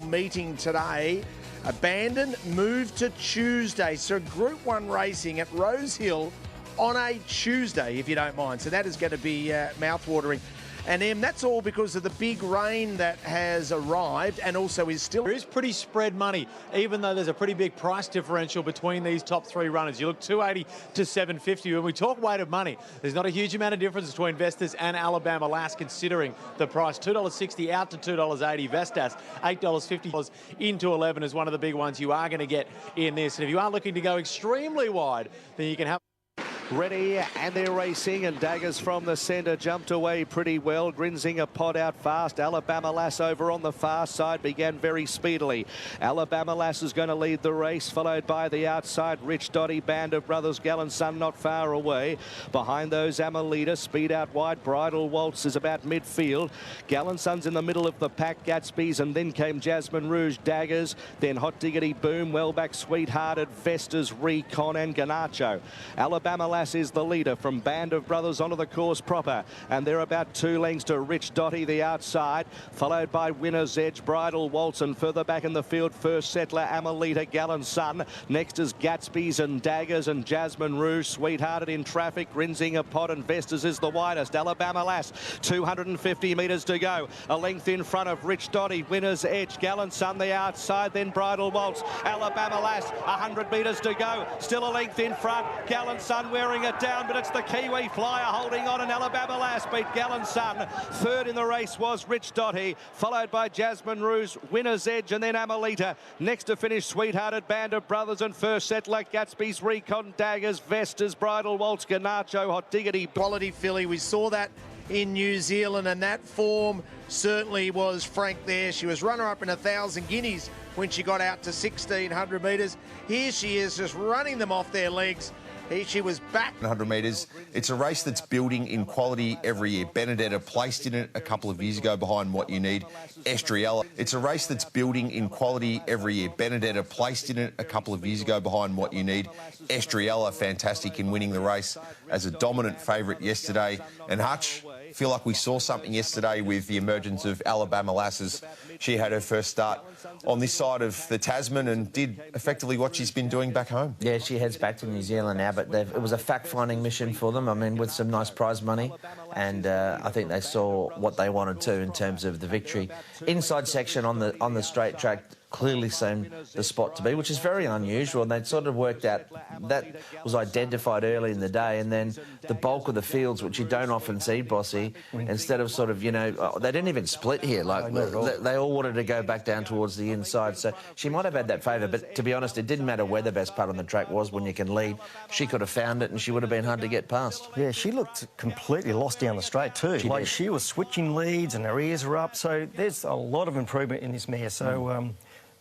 Meeting today, abandoned, moved to Tuesday. So Group 1 racing at Rosehill on a Tuesday, if you don't mind. So that is going to be mouth-watering. And that's all because of the big rain that has arrived and also is still... There is pretty spread money, even though there's a pretty big price differential between these top three runners. You look 280 to 750. When we talk weight of money, there's not a huge amount of difference between Vestas and Alabama Lass, considering the price. $2.60 out to $2.80. Vestas, $8.50 into 11 is one of the big ones you are going to get in this. And if you are looking to go extremely wide, then you can have... Ready, and they're racing, and Daggers from the centre jumped away pretty well. Grinzinger pot out fast. Alabama Lass over on the far side began very speedily. Alabama Lass is going to lead the race, followed by the outside Rich Dotty, Band of Brothers, Gallant Sun not far away. Behind those, Amelita, speed out wide. Bridal Waltz is about midfield. Gallant Sun's in the middle of the pack, Gatsby's, and then came Jasmine Rouge, Daggers, then Hot Diggity Boom, well back Sweethearted, Vestas, Recon and Ganacho. Alabama Lass is the leader from Band of Brothers onto the course proper, and they're about 2 lengths to Rich Dotty the outside, followed by Winner's Edge, Bridal Waltz, and further back in the field First Settler, Amelita, Gallant Sun. Next is Gatsby's and Daggers and Jasmine Rouge. Sweethearted in traffic, Grinzinger, Pot and Vestas is the widest. Alabama Lass, 250 metres to go, a length in front of Rich Dotty, Winner's Edge, Gallant Sun the outside, then Bridal Waltz. Alabama Lass, 100 metres to go, still a length in front. Gallant Sun wearing it down, but it's the Kiwi Flyer holding on, and Alabama Lass beat Gallant Sun. Third in the race was Rich Dotty, followed by Jasmine Rouge, Winner's Edge, and then Amelita. Next to finish, Sweethearted, Band of Brothers, and First Settler, Gatsby's, Recon, Daggers, Vestas, Bridal Waltz, Ganacho, Hot Diggity. Quality filly. We saw that in New Zealand, and that form certainly was frank there. She was runner-up in 1,000 guineas when she got out to 1,600 metres. Here she is just running them off their legs. She was back. 100 metres. It's a race that's building in quality every year. Benedetta placed in it a couple of years ago behind What You Need. Estriella. It's a race that's building in quality every year. Benedetta placed in it a couple of years ago behind What You Need. Estriella, fantastic in winning the race as a dominant favourite yesterday. And Hutch, I feel like we saw something yesterday with the emergence of Alabama Lasses. She had her first start on this side of the Tasman and did effectively what she's been doing back home. Yeah, she heads back to New Zealand now, but it was a fact-finding mission for them, I mean, with some nice prize money, and I think they saw what they wanted to in terms of the victory. Inside section on the straight track clearly seemed the spot to be, which is very unusual, and they'd sort of worked out that was identified early in the day, and then the bulk of the fields, which you don't often see, Bossy, instead of sort of, you know, they didn't even split here, like they all wanted to go back down towards the inside, so she might have had that favour, but to be honest, it didn't matter where the best part on the track was. When you can lead, she could have found it and she would have been hard to get past. Yeah, she looked completely lost down the straight too. She was switching leads and her ears were up, so there's a lot of improvement in this mare, so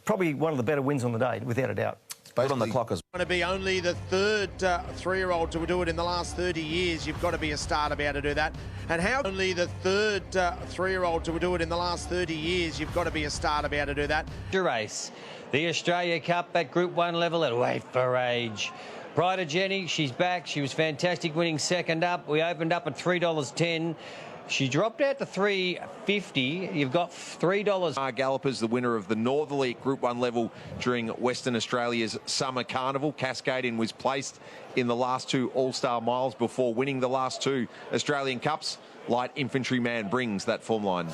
probably one of the better wins on the day, without a doubt. Put on the clock as going to be only the third 3-year-old to do it in the last 30 years. You've got to be a star to be able to do that. And how only the third 3-year-old to do it in the last 30 years. You've got to be a star to be able to do that. Race, the Australia Cup at Group 1 level at Weight for Age. Pride of Jenny, she's back. She was fantastic, winning second up. We opened up at $3.10. She dropped out to $3.50. You've got $3. Gallopers, the winner of the Northerly Group 1 level during Western Australia's Summer Carnival. Cascading was placed in the last 2 All-Star miles before winning the last 2 Australian Cups. Light Infantryman brings that form line.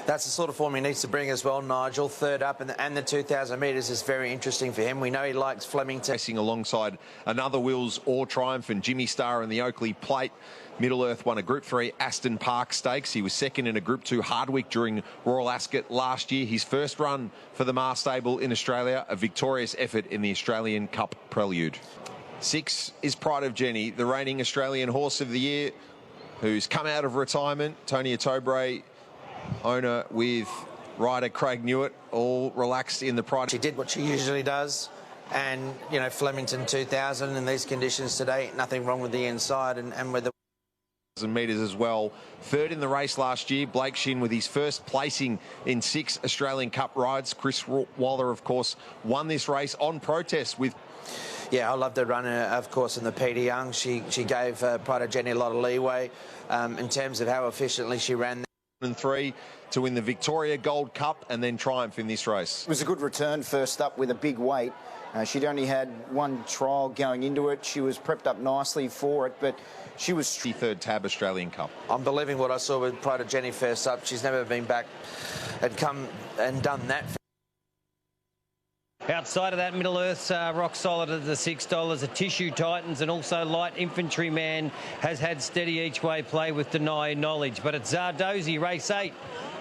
That's the sort of form he needs to bring as well, Nigel. Third up, and the 2,000 metres is very interesting for him. We know he likes Flemington. Racing alongside another Wills or Triumph and Jimmy Star in the Oakley Plate. Middle Earth won a Group 3 Aston Park Stakes. He was second in a Group 2 Hardwick during Royal Ascot last year. His first run for the Mars stable in Australia, a victorious effort in the Australian Cup Prelude. 6 is Pride of Jenny, the reigning Australian Horse of the Year, who's come out of retirement. Tony Tobre, owner with rider Craig Newitt, all relaxed in the Pride. She did what she usually does. And, you know, Flemington 2000 in these conditions today, nothing wrong with the inside and with the metres as well. Third in the race last year, Blake Shin with his first placing in 6 Australian Cup rides. Chris Waller, of course, won this race on protest with... Yeah, I loved her runner, of course, in the Peter Young. She gave Pride of Jenny a lot of leeway in terms of how efficiently she ran. and 3 to win the Victoria Gold Cup and then triumph in this race. It was a good return first up with a big weight. She'd only had one trial going into it. She was prepped up nicely for it, but she was... The third Tab Australian Cup. I'm believing what I saw with Pride of Jenny first up. She's never been back and come and done that. Outside of that, Middle Earth's rock solid at the $6. The Tissue Titans and also Light Infantryman has had steady each way play with Deny Knowledge. But it's Zardozi, race 8,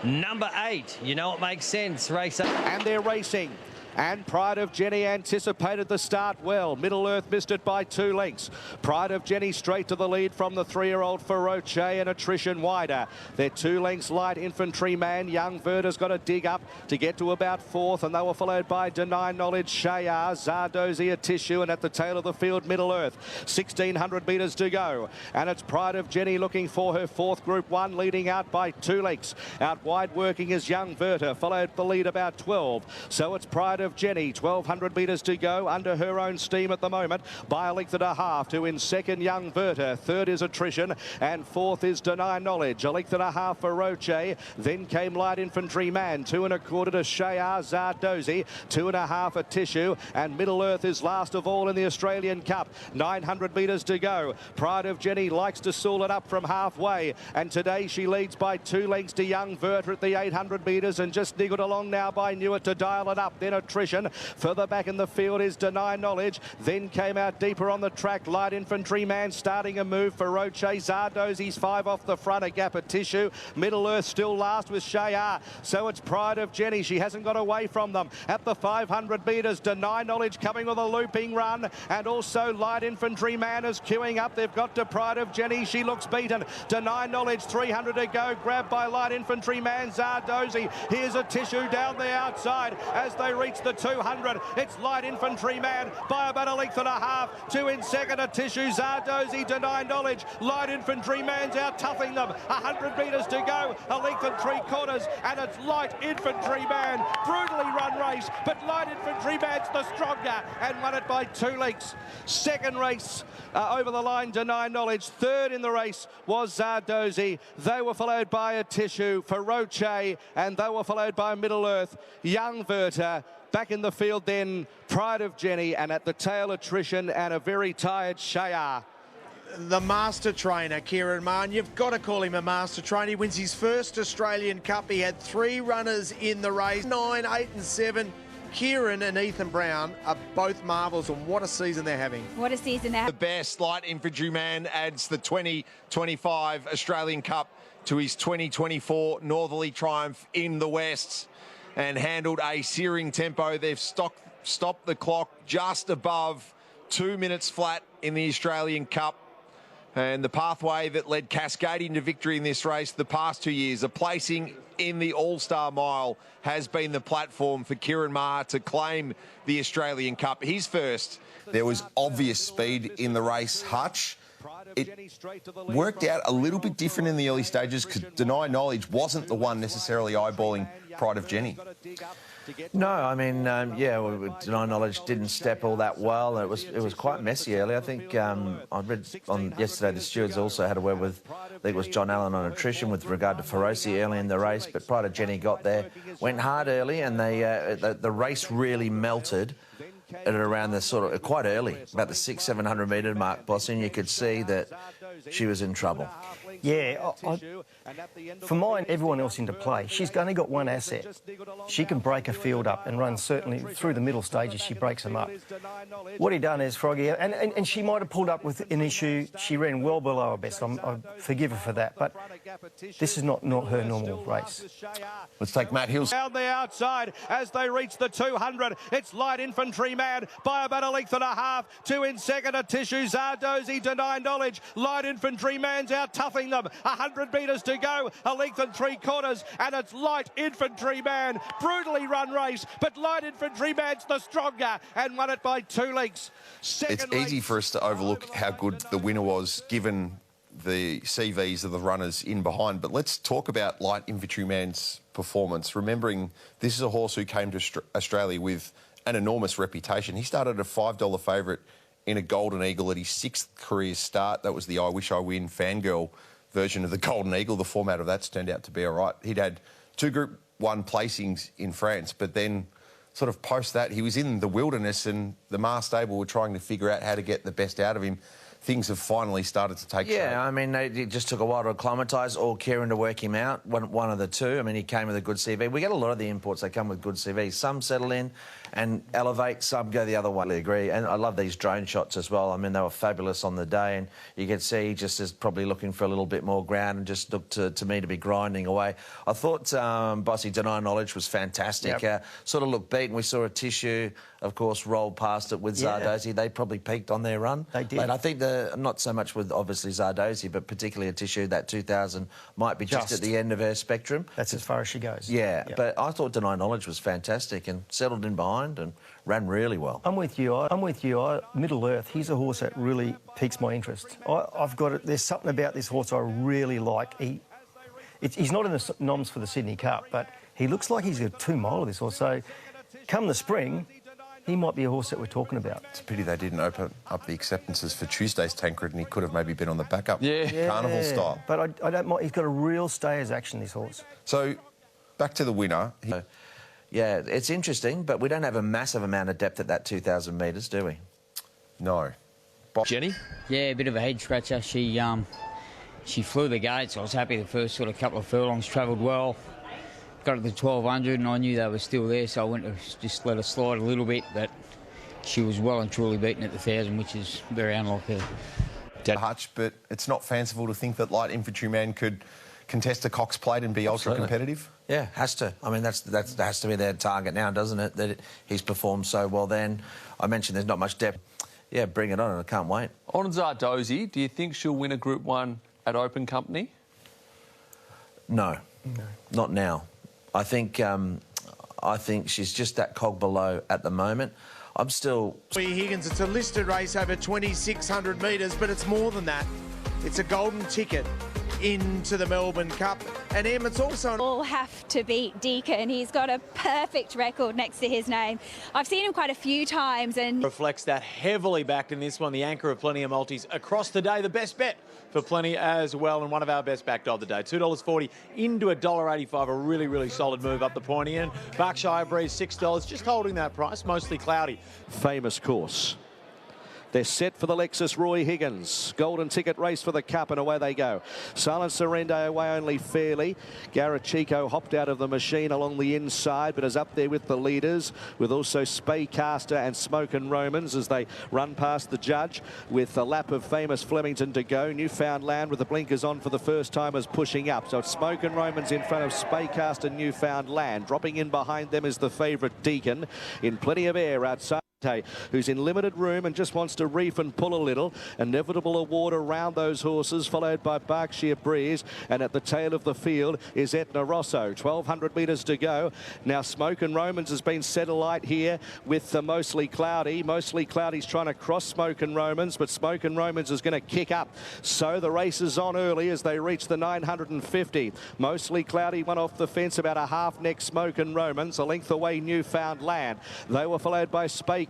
number 8. You know it makes sense, race 8. And they're racing. And Pride of Jenny anticipated the start well. Middle Earth missed it by 2 lengths. Pride of Jenny straight to the lead from the 3-year-old Feroce and Attrition wider. They're 2 lengths Light Infantryman. Young Verda's got to dig up to get to about 4th, and they were followed by Deny Knowledge, Shayar, Zardozi, a Tissue, and at the tail of the field, Middle Earth. 1,600 metres to go. And it's Pride of Jenny looking for her 4th Group 1, leading out by 2 lengths. Out wide working is Young Verda, followed the lead about 12. So it's Pride of Jenny, 1,200 metres to go, under her own steam at the moment, by a length and a half. To in second, Young Verta. 3rd is Attrition, and 4th is Deny Knowledge. A length and a half for Roche. Then came Light Infantryman. 2 1/4 to Shayar, Zardozi. 2 1/2 a Tissue, and Middle Earth is last of all in the Australian Cup. 900 metres to go. Pride of Jenny likes to sool it up from halfway, and today she leads by 2 lengths to Young Verta at the 800 metres, and just niggled along now by Newitt to dial it up. Then Attrition. Further back in the field is Deny Knowledge. Then came out deeper on the track, Light Infantryman starting a move for Roche. Zardozi's 5 off the front, a gap of Tissue. Middle Earth still last with Shayar. So it's Pride of Jenny. She hasn't got away from them. At the 500 metres, Deny Knowledge coming with a looping run, and also Light Infantryman is queuing up. They've got to Pride of Jenny. She looks beaten. Deny Knowledge, 300 to go. Grabbed by Light Infantryman, Zardozi. Here's a Tissue down the outside as they reach the 200. It's Light Infantryman by about a length and a half. 2 in second, a Tissue, Zardozi, Deny Knowledge. Light Infantryman's out toughing them. 100 metres to go, a length and 3/4, and it's Light Infantryman. Brutally run race, but Light Infantryman's the stronger and won it by 2 lengths. Second race over the line, Deny Knowledge. 3rd in the race was Zardozi. They were followed by a Tissue for Roche, and they were followed by Middle Earth, Young Verta. Back in the field then, Pride of Jenny, and at the tail, Attrition and a very tired Shayar. The master trainer, Kieran Martin. You've got to call him a master trainer. He wins his first Australian Cup. He had 3 runners in the race, 9, 8 and 7. Kieran and Ethan Brown are both marvels, and what a season they're having. What a season they're having. The best Light Infantryman adds the 2025 Australian Cup to his 2024 Northerly triumph in the West, and handled a searing tempo. They've stopped the clock just above 2 minutes flat in the Australian Cup. And the pathway that led Cascading to victory in this race the past 2 years, a placing in the All-Star Mile, has been the platform for Kieran Maher to claim the Australian Cup. His first. There was obvious speed in the race, Hutch. It worked out a little bit different in the early stages because Deny Knowledge wasn't the one necessarily eyeballing Pride of Jenny. No, I mean, Deny Knowledge didn't step all that well. It was quite messy early. I think I read on yesterday the stewards also had a word with, I think it was John Allen on Attrition with regard to Feroce early in the race, but Pride of Jenny got there, went hard early, and the race really melted at around the sort of quite early, about the 600-700 metre mark, Boss, and you could see that she was in trouble. Yeah, for mine, everyone else into play. She's only got one asset. She can break a field up and run certainly through the middle stages. She breaks them up. What he done is Froggy, and she might have pulled up with an issue. She ran well below her best. I forgive her for that, but this is not her normal race. Let's take Matt Hills. Down the outside as they reach the 200. It's Light Infantryman by about a length and a half. 2 in second, a Tissue, Zardozi, Deny Knowledge. Light Infantryman's out toughing them. 100 metres to go, a length and 3/4, and it's Light Infantryman. Brutally run race, but Light Infantryman's the stronger and won it by 2 lengths. It's easy for us to overlook how good the winner was, given the CVs of the runners in behind. But let's talk about Light Infantryman's performance, remembering this is a horse who came to Australia with an enormous reputation. He started a $5 favourite in a Golden Eagle at his 6th career start. That was the I Wish I Win Fangirl version of the Golden Eagle. The format of that's turned out to be all right. He'd had 2 Group 1 placings in France, but then sort of post that, he was in the wilderness and the Mars stable were trying to figure out how to get the best out of him. Things have finally started to take shape. Yeah, I mean, it just took a while to acclimatise or Kieran to work him out, one of the two. I mean, he came with a good CV. We get a lot of the imports, they come with good CVs. Some settle in and elevate, some go the other way. I agree. And I love these drone shots as well. I mean, they were fabulous on the day, and you could see he just is probably looking for a little bit more ground and just looked to me to be grinding away. I thought Bossy Deny Knowledge was fantastic. Yep. Sort of looked beaten. We saw a Tissue, of course, roll past it with Zardozi. They probably peaked on their run. They did. But I think not so much with, obviously, Zardozi, but particularly a Tissue, that 2000 might be just at the end of her spectrum. That's as far as she goes. Yeah, Yep. but I thought Deny Knowledge was fantastic and settled in behind and ran really well. I'm with you. Middle Earth, he's a horse that really piques my interest. I've got it. There's something about this horse I really like. He's not in the noms for the Sydney Cup, but he looks like he's a 2-miler, this horse. So come the spring, he might be a horse that we're talking about. It's a pity they didn't open up the acceptances for Tuesday's Tancred, and he could have maybe been on the backup, carnival style. But I don't mind. He's got a real stayer's action, this horse. So, back to the winner. Yeah, it's interesting, but we don't have a massive amount of depth at that 2,000 metres, do we? No. Jenny? Yeah, a bit of a head scratcher. She flew the gates. I was happy the first sort of couple of furlongs, travelled well. Got to the 1,200 and I knew they were still there, so I went to just let her slide a little bit, but she was well and truly beaten at the 1,000, which is very unlike her. Hutch, but it's not fanciful to think that Light Infantryman could contest a Cox Plate and be ultra-competitive? Yeah, has to. I mean, that has to be their target now, doesn't it? That he's performed so well then. I mentioned there's not much depth. Yeah, bring it on, and I can't wait. On Zardozi, do you think she'll win a Group 1 at Open Company? No, not now. I think she's just that cog below at the moment. I'm still... Higgins, it's a listed race over 2,600 metres, but it's more than that. It's a golden ticket into the Melbourne Cup. And it's also... All have to beat Deacon. He's got a perfect record next to his name. I've seen him quite a few times and... Reflects that heavily backed in this one. The anchor of Plenty of Multis across the day. The best bet for Plenty as well, and one of our best backed of the day. $2.40 into $1.85. A really, really solid move up the pointy end. Berkshire Breeze, $6. Just holding that price. Mostly cloudy. Famous course. They're set for the Lexus Roy Higgins. Golden ticket race for the Cup, and away they go. Silent Surrender away only fairly. Garrett Chico hopped out of the machine along the inside, but is up there with the leaders, with also Spaycaster and Smoke and Romans as they run past the judge, with a lap of Famous Flemington to go. Newfoundland with the blinkers on for the first time is pushing up. So it's Smoke and Romans in front of Spaycaster and Newfoundland. Dropping in behind them is the favourite Deacon in Plenty of Air outside, who's in limited room and just wants to reef and pull a little. Inevitable Award around those horses, followed by Berkshire Breeze, and at the tail of the field is Etna Rosso. 1,200 metres to go. Now Smoke and Romans has been set alight here with the Mostly Cloudy. Mostly Cloudy's trying to cross Smoke and Romans, but Smoke and Romans is going to kick up. So the race is on early as they reach the 950. Mostly Cloudy went off the fence about a half neck Smoke and Romans, a length away Newfoundland. They were followed by Spaycaster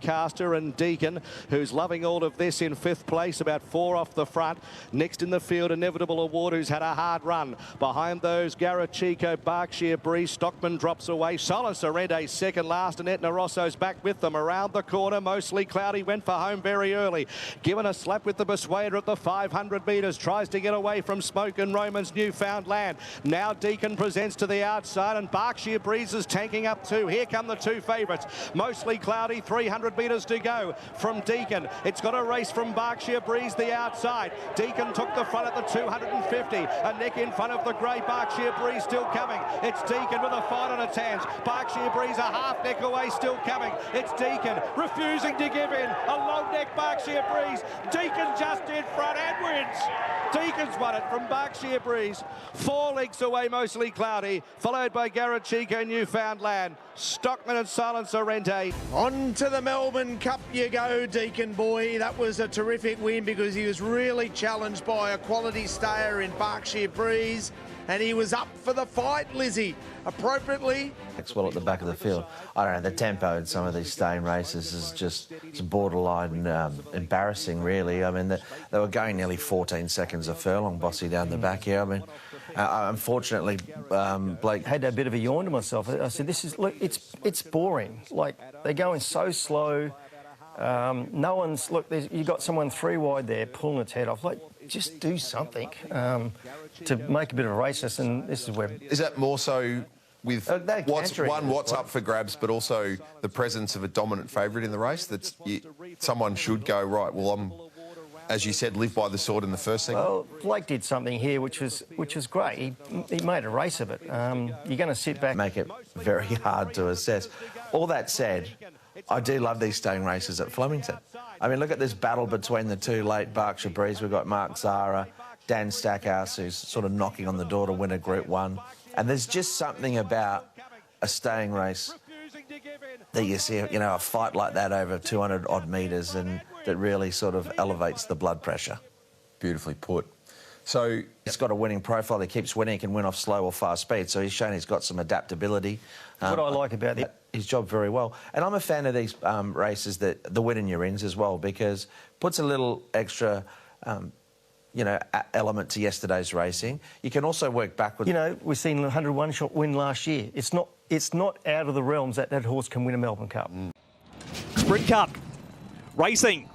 and Deacon, who's loving all of this in 5th place, about 4 off the front. Next in the field, Inevitable Award, who's had a hard run. Behind those, Garrett Chico, Berkshire Breeze. Stockman drops away. Silent Surrender second last, and Etna Rosso's back with them. Around the corner, Mostly Cloudy went for home very early. Given a slap with the Persuader at the 500 metres. Tries to get away from Smoke and Romans, Newfoundland. Now Deacon presents to the outside, and Berkshire Breeze is tanking up too. Here come the two favourites. Mostly Cloudy, 300 metres to go from Deacon. It's got a race from Berkshire Breeze the outside. Deacon took the front at the 250. A neck in front of the grey. Berkshire Breeze still coming. It's Deacon with a fight on its hands. Berkshire Breeze a half neck away, still coming. It's Deacon refusing to give in. A long neck Berkshire Breeze. Deacon just in front and wins. Deacon's won it from Berkshire Breeze. 4 lengths away, Mostly Cloudy, followed by Garrett Chico, Newfoundland. Stockman and Silent Sorrente. On to the Melbourne. Melbourne Cup you go, Deacon boy. That was a terrific win because he was really challenged by a quality stayer in Berkshire Breeze, and he was up for the fight, Lizzie. Appropriately. Well at the back of the field. I don't know, the tempo in some of these staying races is just borderline embarrassing, really. I mean, they were going nearly 14 seconds a furlong, Bossy, down the back here. I mean, unfortunately, Blake had a bit of a yawn to myself. I said, look, it's boring. Like, they're going so slow. No one's, look, you got someone 3 wide there pulling its head off. Like, just do something to make a bit of a race. And this is where... Is that more so with what's up for grabs, but also the presence of a dominant favourite in the race? Someone should go, right, well, I'm, as you said, live by the sword in the first segment. Well, Blake did something here which was great. He made a race of it. You're going to sit back... Make it very hard to assess. All that said, I do love these staying races at Flemington. I mean, look at this battle between the 2 late Berkshire Breeze. We've got Mark Zahra, Dan Stackhouse, who's sort of knocking on the door to win a Group 1. And there's just something about a staying race that you see, you know, a fight like that over 200-odd metres, and that really sort of elevates the blood pressure. Beautifully put. So he's got a winning profile. He keeps winning. He can win off slow or fast speed. So he's shown he's got some adaptability. What I like about his job very well. And I'm a fan of these races, that the win in your ins as well, because puts a little extra, you know, element to yesterday's racing. You can also work backwards. You know, we've seen a 101 shot win last year. It's not out of the realms that horse can win a Melbourne Cup. Sprint Cup racing.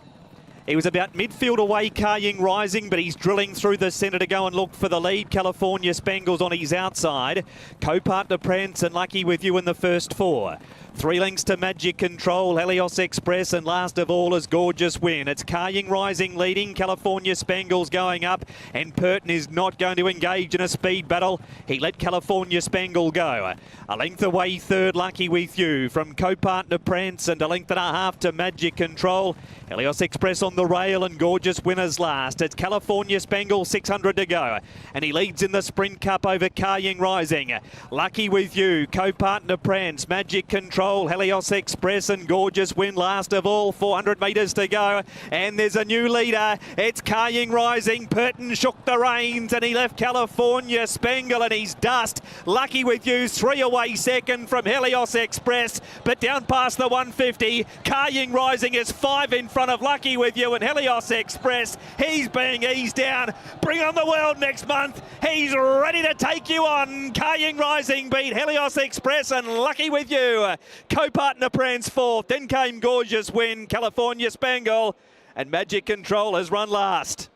He was about midfield away, Ka Ying Rising, but he's drilling through the centre to go and look for the lead. California Spangles on his outside. Co-partner Prance and Lucky With You in the first 4. 3 lengths to Magic Control, Helios Express, and last of all is Gorgeous Win. It's Ka Ying Rising leading, California Spangles going up, and Purton is not going to engage in a speed battle. He let California Spangle go. A length away, 3rd, Lucky With You, from co-partner Prance, and a length and a half to Magic Control. Helios Express on the rail, and Gorgeous Winners last. It's California Spangle, 600 to go, and he leads in the Sprint Cup over Ka Ying Rising. Lucky With You, co-partner Prance, Magic Control, Helios Express, and Gorgeous Win last of all. 400 metres to go, and there's a new leader. It's Ka Ying Rising. Purton shook the reins, and he left California Spangle, and he's dust. Lucky With You, 3 away second from Helios Express, but down past the 150. Ka Ying Rising is 5 in front of Lucky With You, and Helios Express, he's being eased down. Bring on the world next month. He's ready to take you on. Ka Ying Rising beat Helios Express and Lucky With You. Co-partner Prance 4th, then came Gorgeous Win, California Spangle, and Magic Control has run last.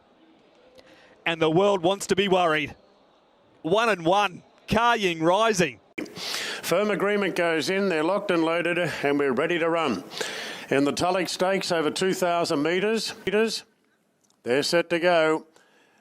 And the world wants to be worried. 1 and 1, Ka Ying Rising. Firm agreement goes in, they're locked and loaded, and we're ready to run. In the Tulloch Stakes, over 2,000 metres, they're set to go.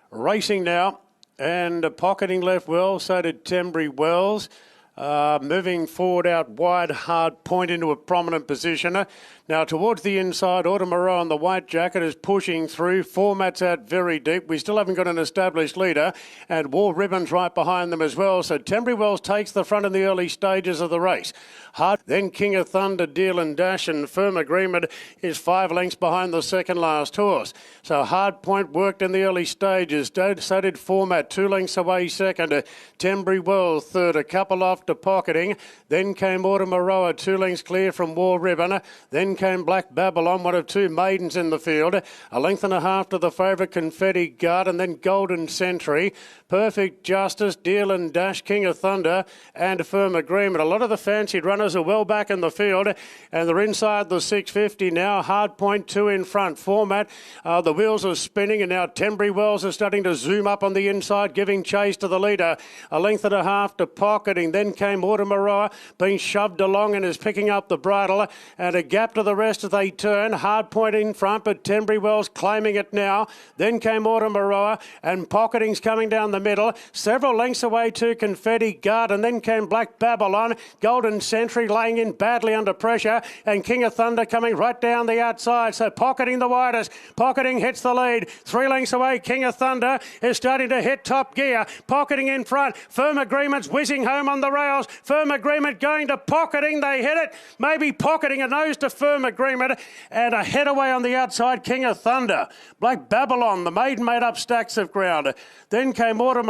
Racing now, and pocketing left well, so did Tembry Wells. Moving forward out wide, Hard Point into a prominent position. Now towards the inside, Automaro on the white jacket is pushing through. Formats out very deep. We still haven't got an established leader, and War Ribbon's right behind them as well. So Tembry Wells takes the front in the early stages of the race. Hard, then King of Thunder, Deal and Dash, and Firm Agreement is 5 lengths behind the second last horse. So Hard Point worked in the early stages. So did Format, 2 lengths away second. Tembry Wells third, a couple off to Pocketing. Then came Automaro, 2 lengths clear from War Ribbon. Then came Black Babylon, one of 2 maidens in the field. A length and a half to the favourite Confetti Guard, and then Golden Century. Perfect Justice, Deal and Dash, King of Thunder, and Firm Agreement. A lot of the fancied runners are well back in the field, and they're inside the 650 now. Hard Point 2 in front. Format, the wheels are spinning, and now Tembry Wells is starting to zoom up on the inside, giving chase to the leader. A length and a half to Pocketing. Then came Automaro, being shoved along and is picking up the bridle, and a gap to the rest as they turn. Hard Point in front, but Tembry Wells claiming it now. Then came Automaro, and Pocketing's coming down the middle. Several lengths away to Confetti Guard, and then came Black Babylon. Golden Century laying in badly under pressure, and King of Thunder coming right down the outside. So Pocketing the widest. Pocketing hits the lead. 3 lengths away, King of Thunder is starting to hit top gear. Pocketing in front. Firm Agreement's whizzing home on the rail. rails. Firm Agreement going to Pocketing. They hit it. Maybe Pocketing a nose to Firm Agreement and a head away on the outside. King of Thunder. Black Babylon, the maiden made up stacks of ground. Then came Autumn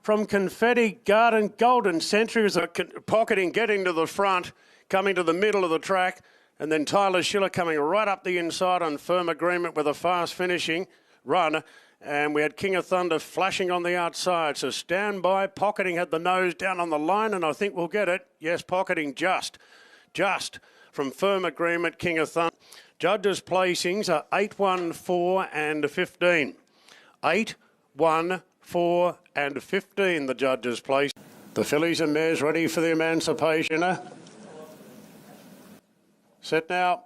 from Confetti Garden. Golden Century was Pocketing getting to the front, coming to the middle of the track. And then Tyler Schiller coming right up the inside on Firm Agreement with a fast finishing run. And we had King of Thunder flashing on the outside. So stand by. Pocketing had the nose down on the line, and I think we'll get it. Yes, Pocketing just from Firm Agreement, King of Thunder. Judges' placings are 8, 1, 4 and 15. 8, 1, 4 and 15, the judges' place. The fillies and mares ready for the emancipation. Set now.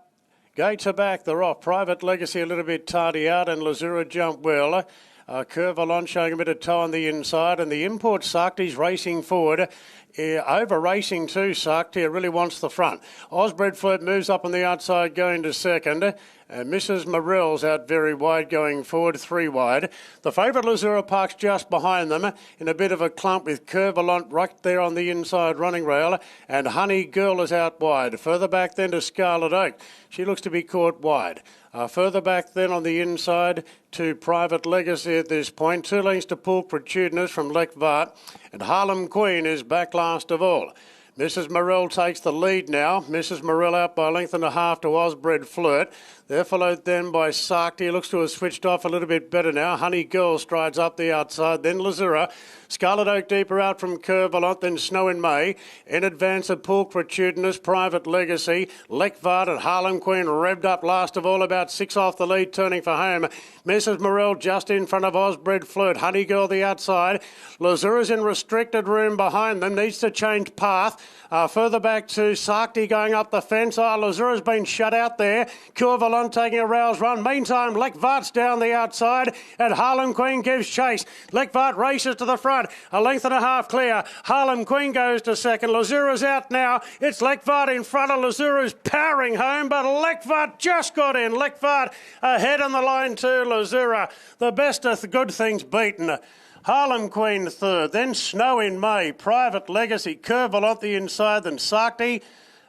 Gates are back. They're off. Private Legacy a little bit tardy out, and Lazura jump well. Curvalon showing a bit of toe on the inside, and the import Sakti's racing forward. Over racing too, Sakti really wants the front. Osbred Flirt moves up on the outside going to second. And Mrs. Morell's out very wide going forward, 3 wide. The favourite Lazura Park's just behind them in a bit of a clump with Curvalon right there on the inside running rail. And Honey Girl is out wide. Further back then to Scarlet Oak. She looks to be caught wide. Further back then on the inside to Private Legacy at this point. 2 lengths to Pool Protudinous from Lekvart. And Harlem Queen is back last of all. Mrs. Morell takes the lead now. Mrs. Morell out by a length and a half to Osbred Flirt. They're followed then by Sakti. Looks to have switched off a little bit better now. Honey Girl strides up the outside. Then Lazura. Scarlet Oak deeper out from Curvalon. Then Snow in May. In advance of Pool Protudinous, Private Legacy. Lekvart and Harlem Queen revved up last of all. About 6 off the lead, turning for home. Mrs. Morell just in front of Osbred Flirt. Honey Girl the outside. Lazura's in restricted room behind them. Needs to change path. Further back to Sakti going up the fence. Lazura's been shut out there. Curvalon taking a rouse run. Meantime, Lekvart's down the outside and Harlem Queen gives chase. Lekvart races to the front. A length and a half clear. Harlem Queen goes to second. Lazura's out now. It's Lekvart in front of Lazura's powering home, but Lekvart just got in. Lekvart ahead on the line too. Lazura, the best of the good things beaten. Harlem Queen third, then Snow in May, Private Legacy, Curvalon the inside, then Sakti.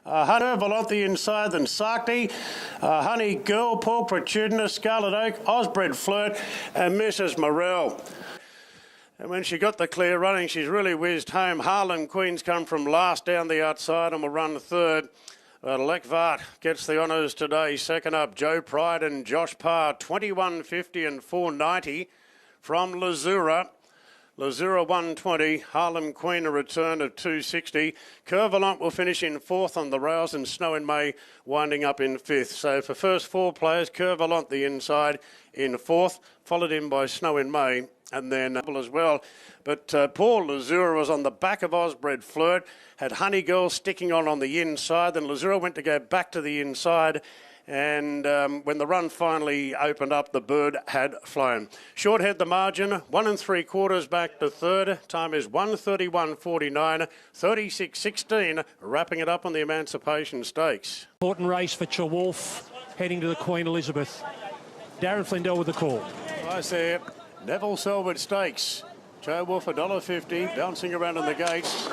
Curvalon the inside, then Sakti. Honey Girl, Pool Protudinous, Scarlet Oak, Osbred Flirt, and Mrs. Morell. And when she got the clear running, she's really whizzed home. Harlem Queen's come from last down the outside and will run third. Lekvart gets the honours today. Second up, Joe Pride and Josh Parr, 21.50 and 4.90 from Lazura. Lazura 120, Harlem Queen a return of 260. Curvalon will finish in 4th on the rails and Snow in May winding up in 5th. So for first 4 players, Curvalon the inside in 4th, followed in by Snow in May and then as well. But poor Lazura was on the back of Osbred Flirt, had Honey Girl sticking on the inside, then Lazura went to go back to the inside. And when the run finally opened up, the bird had flown. Short head the margin, 1 3/4 back to third. Time is 1:31.49, 36.16, wrapping it up on the Emancipation Stakes. Important race for Chawolf, heading to the Queen Elizabeth. Darren Flindell with the call. Nice there. Neville Selwood Stakes. Chawolf $1.50, bouncing around in the gates.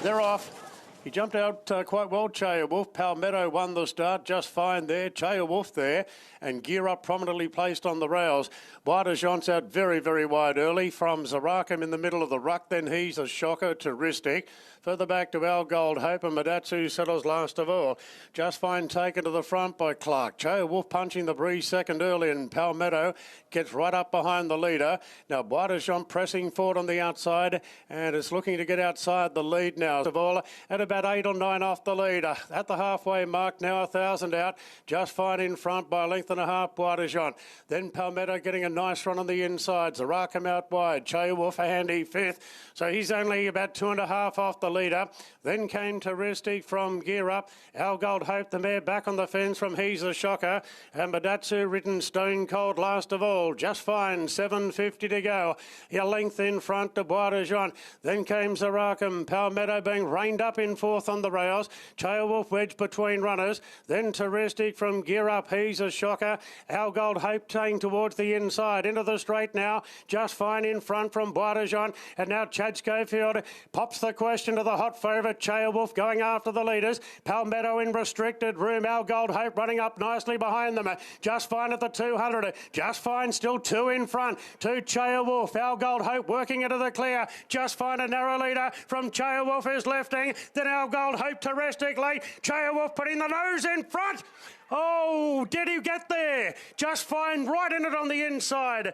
They're off. He jumped out quite well, Chawolf. Palmetto won the start just fine there. Chawolf there. And Gear Up prominently placed on the rails. Boisdejant's out very, very wide early. From Zarakim in the middle of the ruck. Then he's a shocker to Ristic. Further back to Al Gold Hope and Madatsu settles last of all. Just fine taken to the front by Clark. Chawolf punching the breeze second early and Palmetto gets right up behind the leader. Now Boisdejant pressing forward on the outside and is looking to get outside the lead now. Of all at about 8 or 9 off the leader. At the halfway mark now 1,000 out. Just fine in front by a length and a half Boisdejant. Then Palmetto getting a nice run on the inside. Zarakim out wide. Chawolf a handy 5th. So he's only about 2.5 off the leader. Then came Touristic from Gear Up. Al Gold Hope, the mare, back on the fence from He's a Shocker. And Madatsu ridden Stone Cold last of all. Just fine, 7.50 to go. A length in front to Boisdejant. Then came Zarakim. Palmetto being reined up in 4th on the rails. Chawolf wedged between runners. Then Touristic from Gear Up. He's a Shocker. Al Gold Hope taking towards the inside. Into the straight now. Just fine in front from Boisdejant. And now Chad Schofield pops the question to to the hot favourite, Cheowolf, going after the leaders. Palmetto in restricted room. Our Gold Hope running up nicely behind them. Just Fine at the 200. Just Fine still 2 in front. To Cheowolf. Our Gold Hope working into the clear. Just Fine a narrow leader from Cheowolf is lifting. Then Our Gold Hope to Restic late. Cheowolf putting the nose in front. Oh, did he get there? Just Fine right in it on the inside.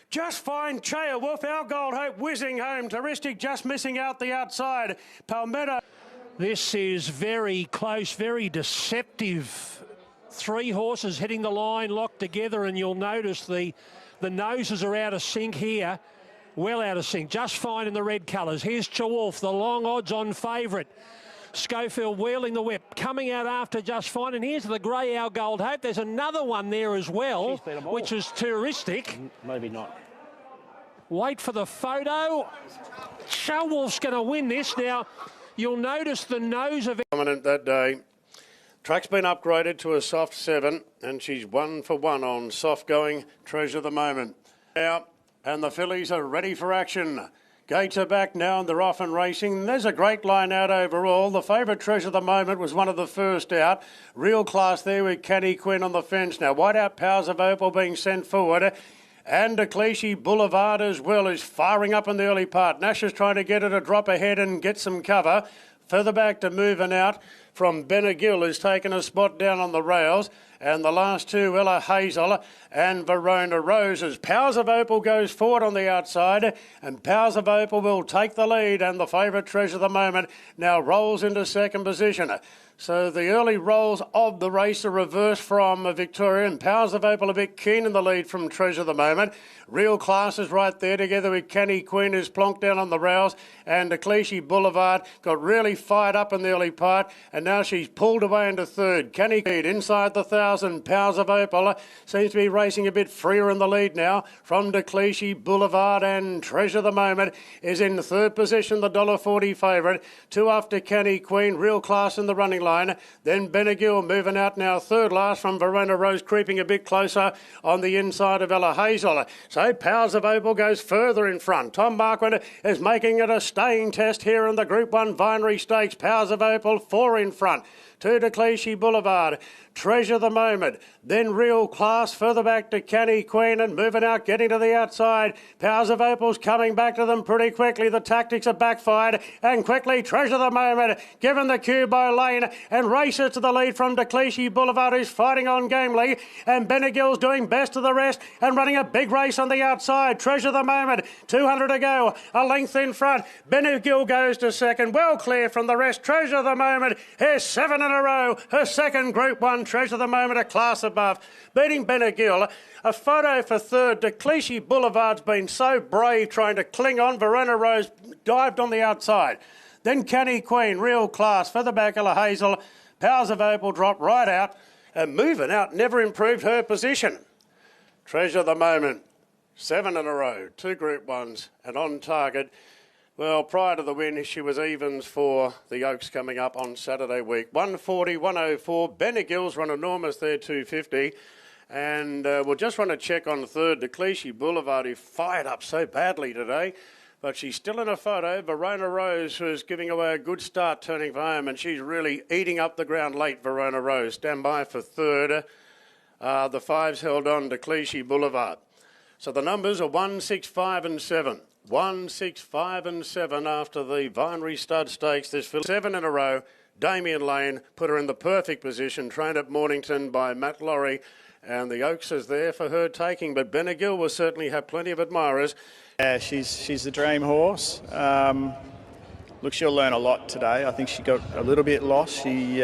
Just Fine, Cheowolf, Our Gold Hope whizzing home. Touristic just missing out the outside. Palmetto. This is very close, very deceptive. 3 horses hitting the line locked together, and you'll notice the noses are out of sync here. Well out of sync. Just Fine in the red colours. Here's Cheowolf, the long odds-on favourite. Schofield wheeling the whip, coming out after Just Fine, and here's the grey Our Gold Hope. There's another one there as well, which is Touristic. Maybe not. Wait for the photo. Cheowolf's going to win this. Now, you'll notice the nose of... Dominant that day. Track's been upgraded to a soft 7, and she's 1 for 1 on soft going Treasure the Moment. Now, and the fillies are ready for action. Gates are back now and they're off and racing. There's a great line out overall. The favourite Treasure of the Moment was one of the first out. Real Class there with Canny Quinn on the fence. Now Whiteout Powers of Opal being sent forward. And Decleasy Boulevard as well is firing up in the early part. Nash is trying to get her to drop ahead and get some cover. Further back to Moving Out from Benegill has taken a spot down on the rails. And the last 2, Ella Hazel and Verona Rose, as Powers of Opal goes forward on the outside, and Powers of Opal will take the lead, and the favourite Treasure of the Moment now rolls into second position. So the early rolls of the race are reversed from Victoria, and Powers of Opal a bit keen in the lead from Treasure of the Moment. Real Class is right there together with Canny Queen, who's plonked down on the rails, and Decleasy Boulevard got really fired up in the early part, and now she's pulled away into third. Canny Queen inside the 1,000. Powers of Opal seems to be racing a bit freer in the lead now from Decleasy Boulevard, and Treasure of the Moment is in third position, the $1.40 favourite. 2 after Canny Queen, Real Class in the running line. Then Benegill moving out now third last from Verona Rose, creeping a bit closer on the inside of Ella Hazel. So Powers of Opal goes further in front. Tom Marquand is making it a staying test here in the Group 1 Vinery Stakes. Powers of Opal 4 in front. To Decleasy Boulevard, Treasure the Moment, then Real Class, further back to Canny Queen and Moving Out, getting to the outside. Powers of Opal's coming back to them pretty quickly. The tactics are backfired, and quickly Treasure the Moment, given the cue by Lane, and races to the lead from Decleasy Boulevard, who's fighting on gamely, and Benegill's doing best of the rest and running a big race on the outside. Treasure the Moment, 200 to go, a length in front. Benegill goes to second, well clear from the rest. Treasure the Moment, here's 7 in a row, her second Group 1 Treasure the Moment, a class above, beating Benegill. A photo for third. Decleasy Boulevard's been so brave trying to cling on. Verona Rose dived on the outside. Then Canny Queen, Real Class, further back Ella Hazel. Powers of Opal dropped right out, and Moving Out never improved her position. Treasure the Moment, 7 in a row, 2 Group 1s, and on target. Well, prior to the win, she was evens for the Oaks coming up on Saturday week. 140, 104. Benegill's run enormous there, 250. And we'll just run a check on third. Decleasy Boulevard, who fired up so badly today. But she's still in a photo. Verona Rose, who's giving away a good start, turning for home. And she's really eating up the ground late, Verona Rose. Stand by for third. The 5's held on, Decleasy Boulevard. So the numbers are 1, 6, 5 and 7. 1, 6, 5 and 7 after the Vinery Stud Stakes. There's 7 in a row. Damien Lane put her in the perfect position, trained at Mornington by Matt Laurie, and the Oaks is there for her taking. But Benegill will certainly have plenty of admirers. Yeah, she's the dream horse. Look, she'll learn a lot today. I think she got a little bit lost. She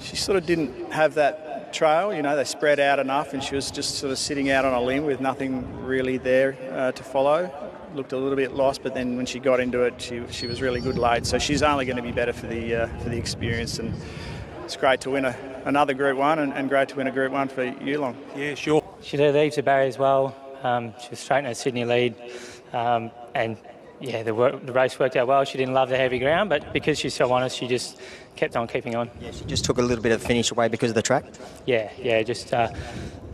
sort of didn't have that trail, you know, they spread out enough, and she was just sort of sitting out on a limb with nothing really there to follow. Looked a little bit lost, but then when she got into it, she was really good late. So she's only going to be better for the experience, and it's great to win another Group 1 and great to win a Group 1 for Yulong. Yeah, sure. She did leave to Barry's well. She was straight in her Sydney lead, and yeah, the race worked out well. She didn't love the heavy ground, but because she's so honest, she just kept on keeping on. Yeah, she just took a little bit of the finish away because of the track. Yeah, just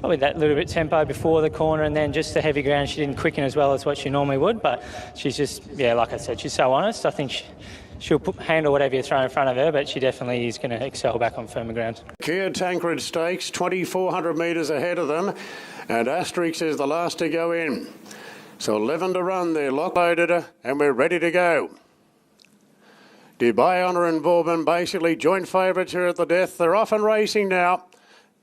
probably that little bit tempo before the corner, and then just the heavy ground. She didn't quicken as well as what she normally would, but she's just, yeah, like I said, she's so honest. I think she'll handle whatever you throw in front of her, but she definitely is going to excel back on firmer ground. Kia Tancred Stakes, 2,400 metres ahead of them, and Asterix is the last to go in. So 11 to run, they're locked-loaded, and we're ready to go. Dubai Honour and Vauban basically joint favourites here at the death. They're off and racing now,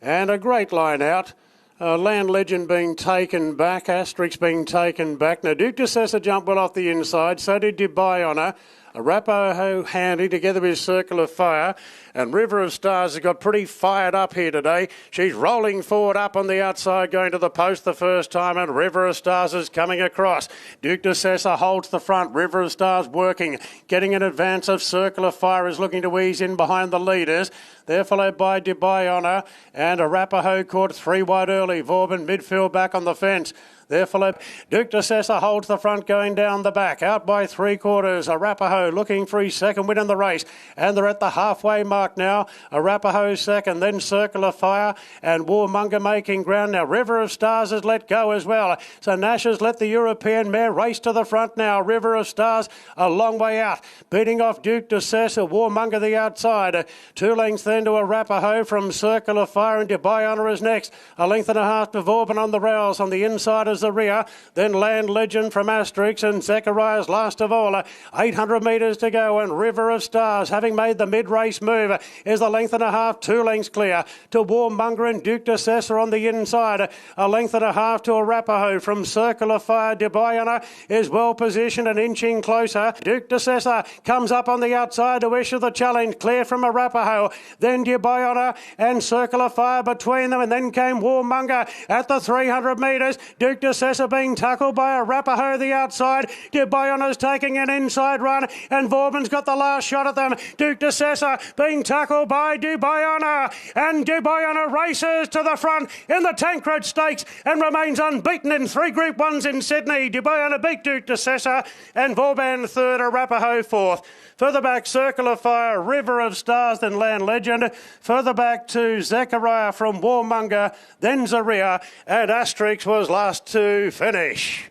and a great line out. Land Legend being taken back, Asterix being taken back. Now Duke de Sessa jumped well off the inside, so did Dubai Honour. Arapaho handy together with Circle of Fire, and River of Stars has got pretty fired up here today. She's rolling forward up on the outside, going to the post the first time, and River of Stars is coming across. Duke de Sessa holds the front. River of Stars working, getting in advance of Circle of Fire, is looking to ease in behind the leaders. They're followed by Dubai Honour, and Arapaho caught 3 wide early. Vauban midfield back on the fence. They're followed. Duke de Sessa holds the front going down the back. Out by 3/4. Arapaho looking for his second win in the race. And they're at the halfway mark now. Arapaho second, then Circle of Fire and Warmonger making ground. Now River of Stars has let go as well. So Nash has let the European mare race to the front now. River of Stars a long way out. Beating off Duke de Sessa. Warmonger the outside. 2 lengths then to Arapaho from Circle of Fire, and Dubai Honour is next. 1.5 lengths to Vauban on the rails. On the inside is the rear. Then Land Legend from Asterix, and Zacharias last of all. 800 metres to go, and River of Stars, having made the mid-race move, is 1.5 lengths, 2 lengths clear to Warmonger and Duke de Sessa on the inside. 1.5 lengths to Arapaho from Circle of Fire. Dubai Honour is well positioned and inching closer. Duke de Sessa comes up on the outside to issue the challenge, clear from Arapaho. Then Dubai Honour and Circle of Fire between them, and then came Warmonger at the 300 metres. Duke de Sessa being tackled by Arapaho the outside. Dubai Honour's taking an inside run, and Vauban's got the last shot at them. Duke de Sessa being tackled by Dubai Honour, and Dubai Honour races to the front in the Tancred Stakes and remains unbeaten in 3 Group 1s in Sydney. Dubai Honour beat Duke de Sessa, and Vauban third, Arapaho fourth. Further back, Circle of Fire, River of Stars, then Land Legend. Further back to Zachariah from Warmonger, then Zaria, and Asterix was last to finish.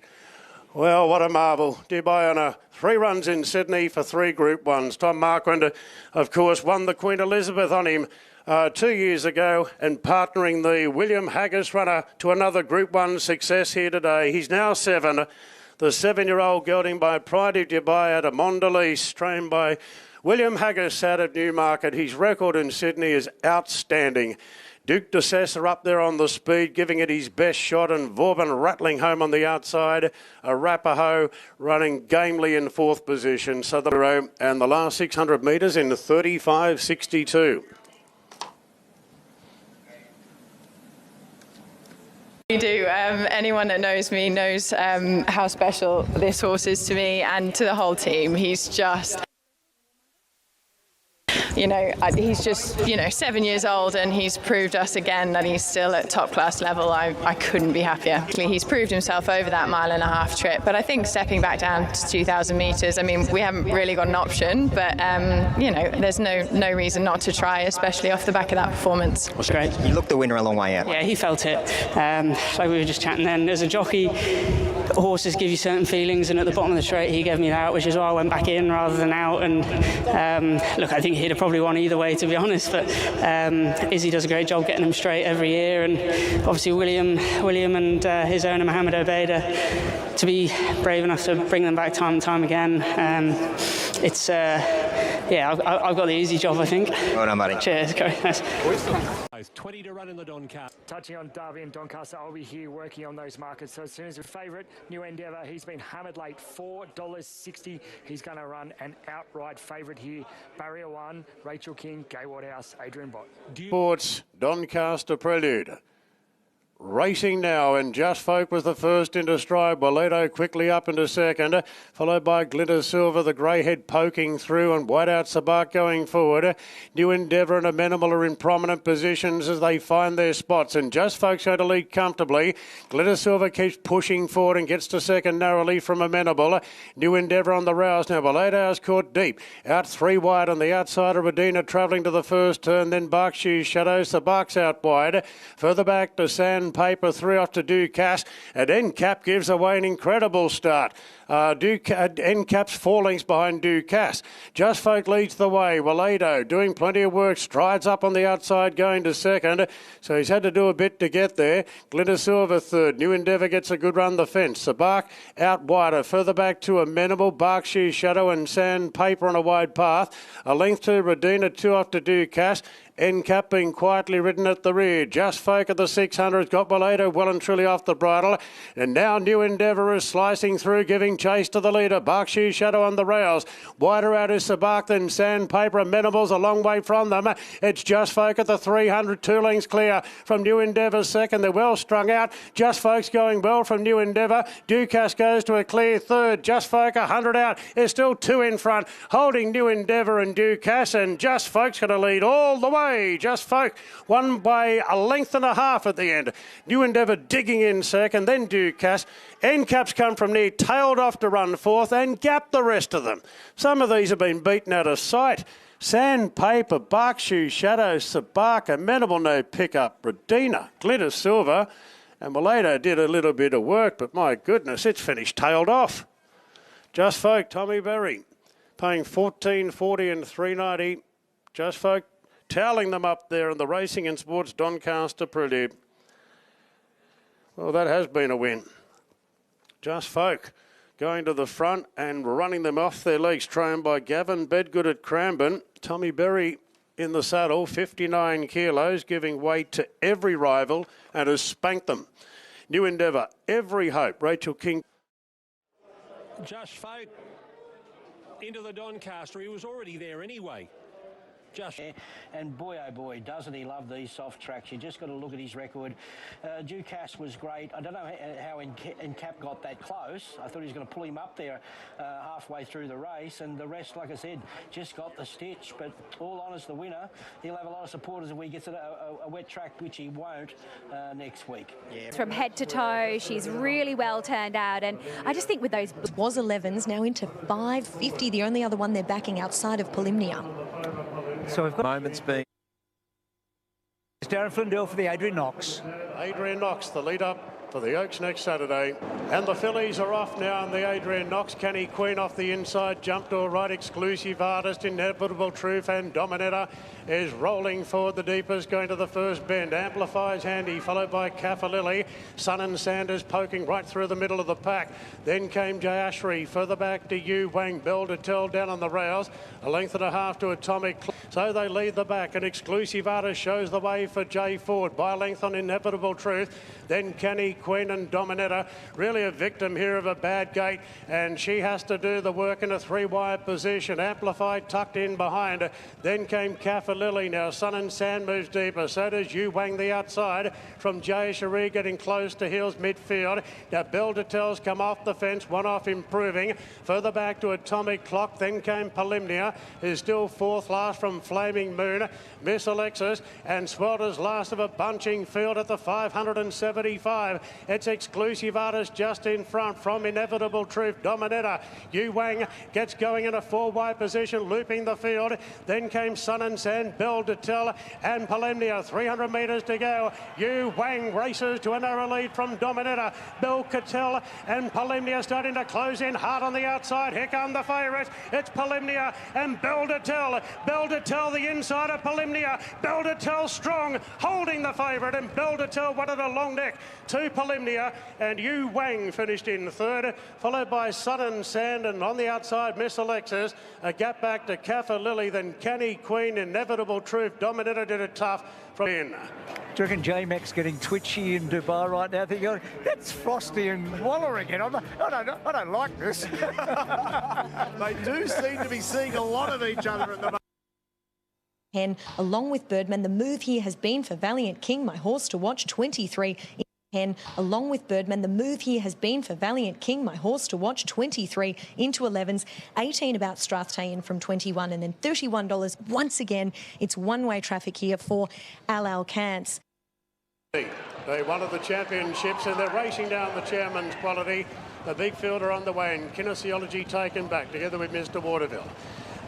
Well, what a marvel. Dubai Honour, 3 runs in Sydney for 3 Group 1s. Tom Marquand, of course, won the Queen Elizabeth on him 2 years ago, and partnering the William Haggis runner to another Group 1 success here today. He's now 7. The 7-year-old gelding by Pride of Dubai out of Mondelez, trained by William Haggis out of Newmarket. His record in Sydney is outstanding. Duke de Sessa up there on the speed, giving it his best shot, and Vauban rattling home on the outside. Arapaho running gamely in 4th position. So the row and the last 600 metres in 35.62. You do. Anyone that knows me knows how special this horse is to me and to the whole team. He's just... he's just, 7 years old, and he's proved us again that he's still at top class level. I couldn't be happier. He's proved himself over that 1.5-mile trip, but I think stepping back down to 2,000 metres, we haven't really got an option, but, there's no reason not to try, especially off the back of that performance. That's great. You looked the winner a long way out. Yeah, he felt it. Like we were just chatting then, as a jockey, horses give you certain feelings, and at the bottom of the straight he gave me that, which is why I went back in rather than out. And look, I think he'd have probably won either way, to be honest, but Izzy does a great job getting him straight every year, and obviously William and his owner Mohammed Obeida to be brave enough to bring them back time and time again. It's I've got the easy job, I think. Well done, buddy. Cheers, go. Nice. 20 to run in the Doncaster. Touching on Derby and Doncaster, I'll be here working on those markets. So as soon as your favourite, New Endeavour, he's been hammered late, $4.60. He's going to run an outright favourite here. Barrier 1, Rachel King, Gay Waterhouse, Adrian Bott. Sports Doncaster Prelude. Racing now, and Just Folk was the first into stride. Boleto quickly up into second, followed by Glitter Silver, the grey head poking through, and Whiteout Sabat going forward. New Endeavour and Amenable are in prominent positions as they find their spots, and Just Folk's going to lead comfortably. Glitter Silver keeps pushing forward and gets to second narrowly from Amenable. New Endeavour on the rouse now. Boleto's caught deep, out 3 wide on the outside of Medina, travelling to the first turn. Then Berkshire's Shadow, Sabak's out wide. Further back to Sandpaper, 3 off to Ducasse, and then Cap gives away an incredible start. NCAP's 4 lengths behind Ducasse. Just Folk leads the way. Walado doing plenty of work. Strides up on the outside going to second. So he's had to do a bit to get there. Glitter Silver third. New Endeavour gets a good run the fence. Sabak out wider. Further back to Amenable. Berkshire Shadow and Sandpaper on a wide path. A length to Radina, 2 off to Ducasse. NCAP being quietly ridden at the rear. Just Folk at the 600's got Walado well and truly off the bridle. And now New Endeavour is slicing through, giving chase to the leader. Berkshire Shadow on the rails. Wider out is Sabak, then Sandpaper. Amenable's a long way from them. It's Just Folk at the 300, 2 lengths clear from New Endeavour's second. They're well strung out. Just Folk's going well from New Endeavour. Ducasse goes to a clear third. Just Folk 100 out. There's still 2 in front, holding New Endeavour and Ducasse, and Just Folk's going to lead all the way. Just Folk won by a length and a half at the end. New Endeavour digging in second, then Ducasse. NCAP's come from near, tailed off to run fourth and gapped the rest of them. Some of these have been beaten out of sight. Sandpaper, Berkshire Shadow, Sabak, Amenable no pickup, Radina, Glitter Silver, and Walado did a little bit of work, but my goodness, it's finished tailed off. Just Folk, Tommy Berry, paying $14.40 and $3.90. Just Folk toweling them up there in the Racing and Sports Doncaster Prelude. Well, that has been a win. Just Folk going to the front and running them off their legs, trained by Gavin Bedgood at Cranbourne. Tommy Berry in the saddle, 59 kilos, giving weight to every rival and has spanked them. New Endeavour, Every Hope, Rachel King. Just Folk into the Doncaster. He was already there anyway. And boy, oh boy, doesn't he love these soft tracks. You just got to look at his record. Ducasse was great. I don't know how NCAP got that close. I thought he was going to pull him up there halfway through the race, and the rest, like I said, just got the stitch. But all honours, the winner. He'll have a lot of supporters if he gets a wet track, which he won't next week. Yeah. From head to toe, she's really well turned out, and I just think with those... It was 11s, now into 550, the only other one they're backing outside of Polymnia. So we've got moments being. It's Darren Flindell for the Adrian Knox. Adrian Knox, the lead up for the Oaks next Saturday. And the fillies are off now on the Adrian Knox. Canny Queen off the inside, jumped all right. Exclusive Artist, Inevitable Truth, and Dominator is rolling forward the deepest, going to the first bend. Amplifies Handy, followed by Kaffa Lily. Sun and Sanders poking right through the middle of the pack. Then came Jayashri, further back to Yu Wang. Bell to Tell down on the rails. A length and a half to Atomic. So they lead the back, and Exclusive Artist shows the way for Jay Ford. By a length on Inevitable Truth. Then Canny Queen and Dominator. Really a victim here of a bad gate, and she has to do the work in a 3-wide position. Amplified tucked in behind her. Then came Kaffa Lily. Now Sun and Sand moves deeper. So does Yu Wang the outside from Jay Cherie, getting close to Hills midfield. Now Bell to Tell's come off the fence, one off improving. Further back to Atomic Clock. Then came Polymnia, who's still fourth last from Flaming Moon. Miss Alexis and Swelter's last of a bunching field at the 575. It's Exclusive Artist just in front from Inevitable Truth. Dominator. Yu Wang gets going in a 4-wide position, looping the field. Then came Sun and Sand, Bell to Tell, and Polymnia. 300 metres to go. Yu Wang races to a narrow lead from Dominator. Bell Cattell and Polymnia starting to close in hard on the outside. Here come the favourites. It's Polymnia and Bell to Tell. Bell to Tell the inside of Polymnia. Bell to Tell strong, holding the favourite, and Bell to Tell wanted a long neck to Polymnia, and Yu Wang finished in third, followed by Sun and Sand, and on the outside Miss Alexis. A gap back to Kaffa Lily, then Canny Queen, Inevitable Truth. Dominator did it tough from in. Do you reckon J-Max getting twitchy in Dubai right now? Thinking, that's Frosty and Waller again. I don't like this. They do seem to be seeing a lot of each other at the moment. And along with Birdman, the move here has been for Valiant King, my horse to watch, 23. Along with Birdman, the move here has been for Valiant King, my horse to watch, 23 into 11s, 18 about Strathtayan from 21, and then $31. Once again, it's one-way traffic here for Al Kants. They won the championships, and they're racing down the chairman's quality. The big fielder on the way, and kinesiology taken back together with Mr. Waterville.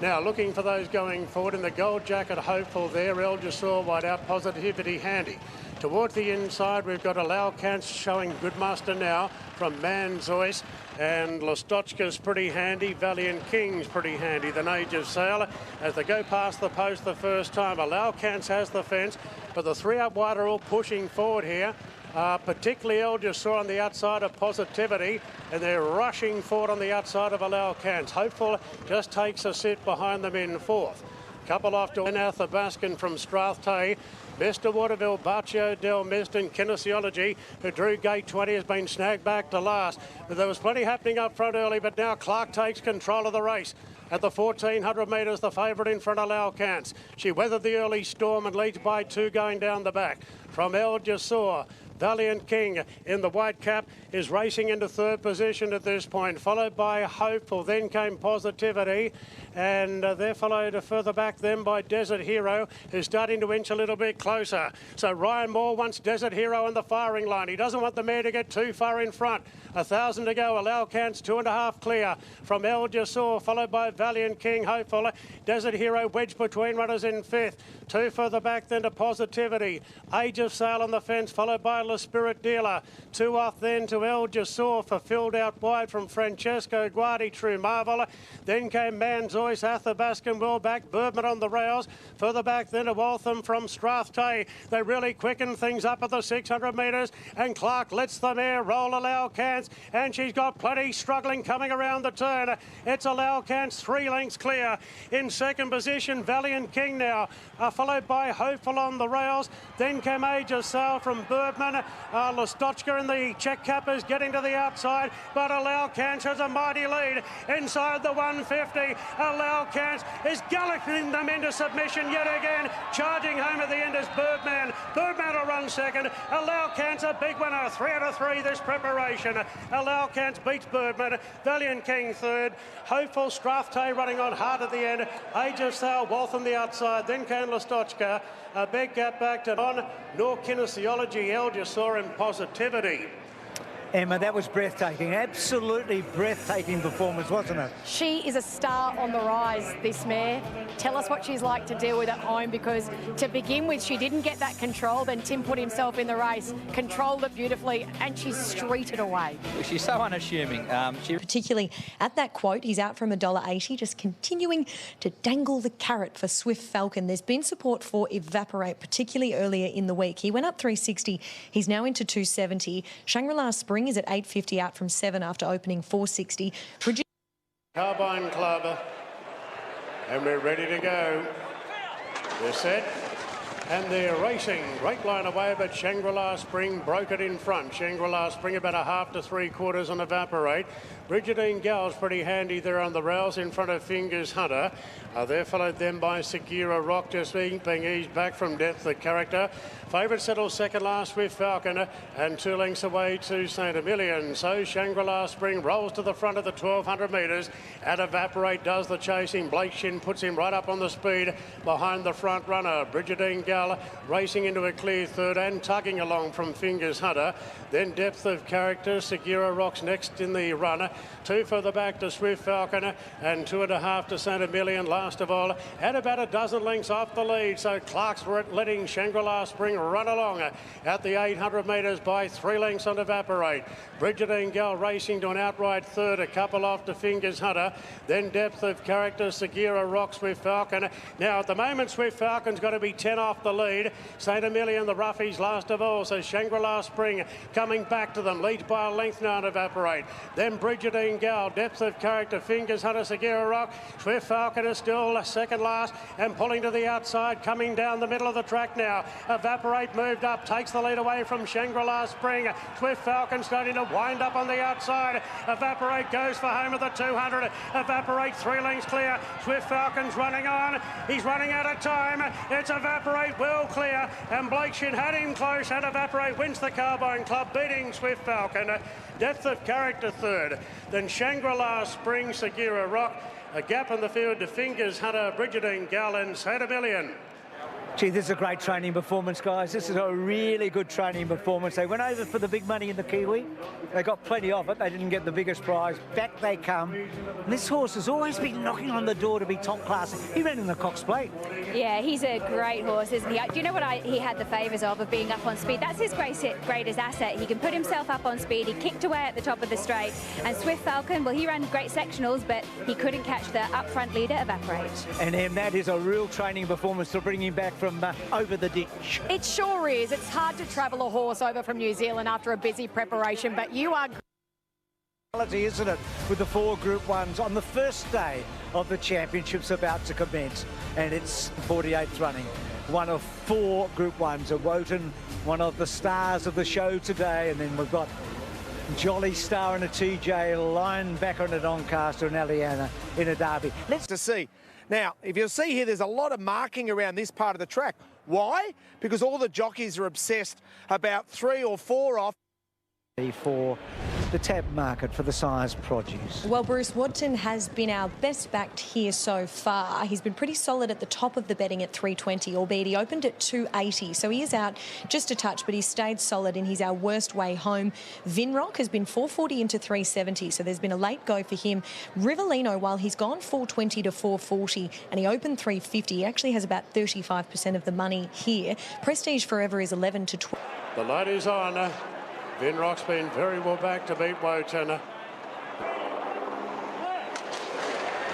Now looking for those going forward in the gold jacket, Hopeful there. El Jasor wide out, Positivity handy. Towards the inside, we've got Allow Kantz showing good muster now from Manzois, and Lostochka's pretty handy. Valiant King's pretty handy. The Age of Sail as they go past the post the first time. Allow Kantz has the fence, but the three up wide are all pushing forward here. Particularly El Jasor on the outside of Positivity, and they're rushing forward on the outside of Allow Kantz. Hopeful just takes a sit behind them in fourth. Couple off to Athabaskan from Strathtyre. Mr. Waterville, Baccio Del Mist and Kinesiology, who drew gate 20, has been snagged back to last. But there was plenty happening up front early, but now Clark takes control of the race. At the 1,400 metres, the favourite in front of Allow Kantz. She weathered the early storm and leads by 2 going down the back. From El Jasor, Valiant King in the white cap is racing into third position at this point, followed by Hopeful. Then came Positivity, and they're followed further back then by Desert Hero, who's starting to inch a little bit closer. So Ryan Moore wants Desert Hero on the firing line. He doesn't want the mare to get too far in front. 1,000 to go. Allow Kantz 2.5 clear from El Jasor, followed by Valiant King. Hopeful. Desert Hero wedged between runners in fifth. 2 further back then to Positivity. Age of Sail on the fence, followed by La Spirit Dealer. 2 off then to El Jasor, fulfilled out wide from Francesco Guardi, True Marvel. Then came Manzois, Athabaskan well back, Birdman on the rails. Further back then to Waltham from Strathtyre. They really quicken things up at the 600 metres, and Clark lets the mare roll. Allow Kantz, and she's got plenty struggling coming around the turn. It's Allow Kantz 3 lengths clear. In second position, Valiant King now, followed by Hopeful on the rails. Then came Age of Sail from Birdman. Lostochka and the check cappers getting to the outside, but Allow Kantz has a mighty lead inside the 150. Allow Kantz is galloping them into submission yet again. Charging home at the end is Birdman. Birdman will run second. Allow Kantz a big winner. 3 out of 3 this preparation. Allow Kantz beats Birdman. Valiant King third. Hopeful, Strathtyre running on hard at the end. Age of Sail, Waltham the outside. Then came Lostochka. A big gap back to on. Nor Kinesiology, El Jasor and Positivity. Emma, that was breathtaking. Absolutely breathtaking performance, wasn't it? She is a star on the rise, this mare. Tell us what she's like to deal with at home, because to begin with, she didn't get that control. Then Tim put himself in the race, controlled it beautifully, and she streeted away. She's so unassuming. Particularly at that quote, he's out from $1.80, just continuing to dangle the carrot for Swift Falcon. There's been support for Evaporate, particularly earlier in the week. He went up 360. He's now into 270. Shangri-La Spring is at 850 out from 7 after opening 460. Carbine Club, and we're ready to go. They're set and they're racing. Great line away, but Shangri-La Spring broke it in front. Shangri-La Spring about 1/2 to 3/4 on Evaporate. Brigidine Gal's pretty handy there on the rails in front of Fingers Hunter. They're followed then by Segura Rock, just being eased back from Depth of Character. Favourite settles second last with Falcon, and 2 lengths away to St. Emilion. So Shangri-La Spring rolls to the front of the 1,200 metres. At Evaporate does the chasing. Blake Shin puts him right up on the speed behind the front runner. Brigidine Gal racing into a clear third and tugging along from Fingers Hunter. Then Depth of Character. Segura Rock's next in the run. 2 further back to Swift Falcon, and 2.5 to St. Emilion last of all. At about 12 lengths off the lead, so Clark's letting Shangri-La Spring run along at the 800 metres by 3 lengths on Evaporate. Brigidine Gal racing to an outright third, a couple off to Fingers Hunter. Then Depth of Character, Segura Rock, Swift Falcon. Now at the moment, Swift Falcon's got to be 10 off the lead. St. Emilion, the roughies last of all, so Shangri-La Spring coming back to them, leads by a length now on Evaporate. Then Brigidine Gal, Depth of Character, Fingers Hunter, Segura Rock. Swift Falcon is still second last and pulling to the outside, coming down the middle of the track now. Evaporate moved up, takes the lead away from Shangri-La Spring. Swift Falcon starting to wind up on the outside. Evaporate goes for home of the 200. Evaporate 3 lengths clear. Swift Falcon's running on. He's running out of time. It's Evaporate well clear, and Blake Shin had him close, and Evaporate wins the Carbine Club, beating Swift Falcon. Depth of Character third. Then Shangri-La Spring, Segura Rock. A gap in the field to Fingers Hunter, Brigidine Gal and St. Emilion. Gee, this is a great training performance, guys. This is a really good training performance. They went over for the big money in the Kiwi. They got plenty of it. They didn't get the biggest prize. Back they come. And this horse has always been knocking on the door to be top class. He ran in the Cox Plate. Yeah, he's a great horse, isn't he? Do you know what he had the favours of being up on speed? That's his greatest asset. He can put himself up on speed. He kicked away at the top of the straight. And Swift Falcon, well, he ran great sectionals, but he couldn't catch the up-front leader, Evaporate. And that is a real training performance to bring him back from over the ditch. It sure is. It's hard to travel a horse over from New Zealand after a busy preparation, but you are... Isn't it, with the 4 Group 1s on the first day of the championships about to commence, and it's 48th running. One of 4 Group 1s, a Wotan, one of the stars of the show today, and then we've got Jolly Star and a TJ, Linebacker and a Doncaster, and Aliana in a Derby. Let's to see. Now, if you'll see here, there's a lot of marking around this part of the track. Why? Because all the jockeys are obsessed about 3 or 4 off. For the tab market for the size produce. Well, Bruce Watson has been our best backed here so far. He's been pretty solid at the top of the betting at 320, albeit he opened at 280. So he is out just a touch, but he's stayed solid and he's our worst way home. Vinrock has been 440 into 370, so there's been a late go for him. Rivellino, while he's gone 420 to 440 and he opened 350, he actually has about 35% of the money here. Prestige Forever is 11 to 12. The light is on. Vinrock's been very well back to beat Wotan.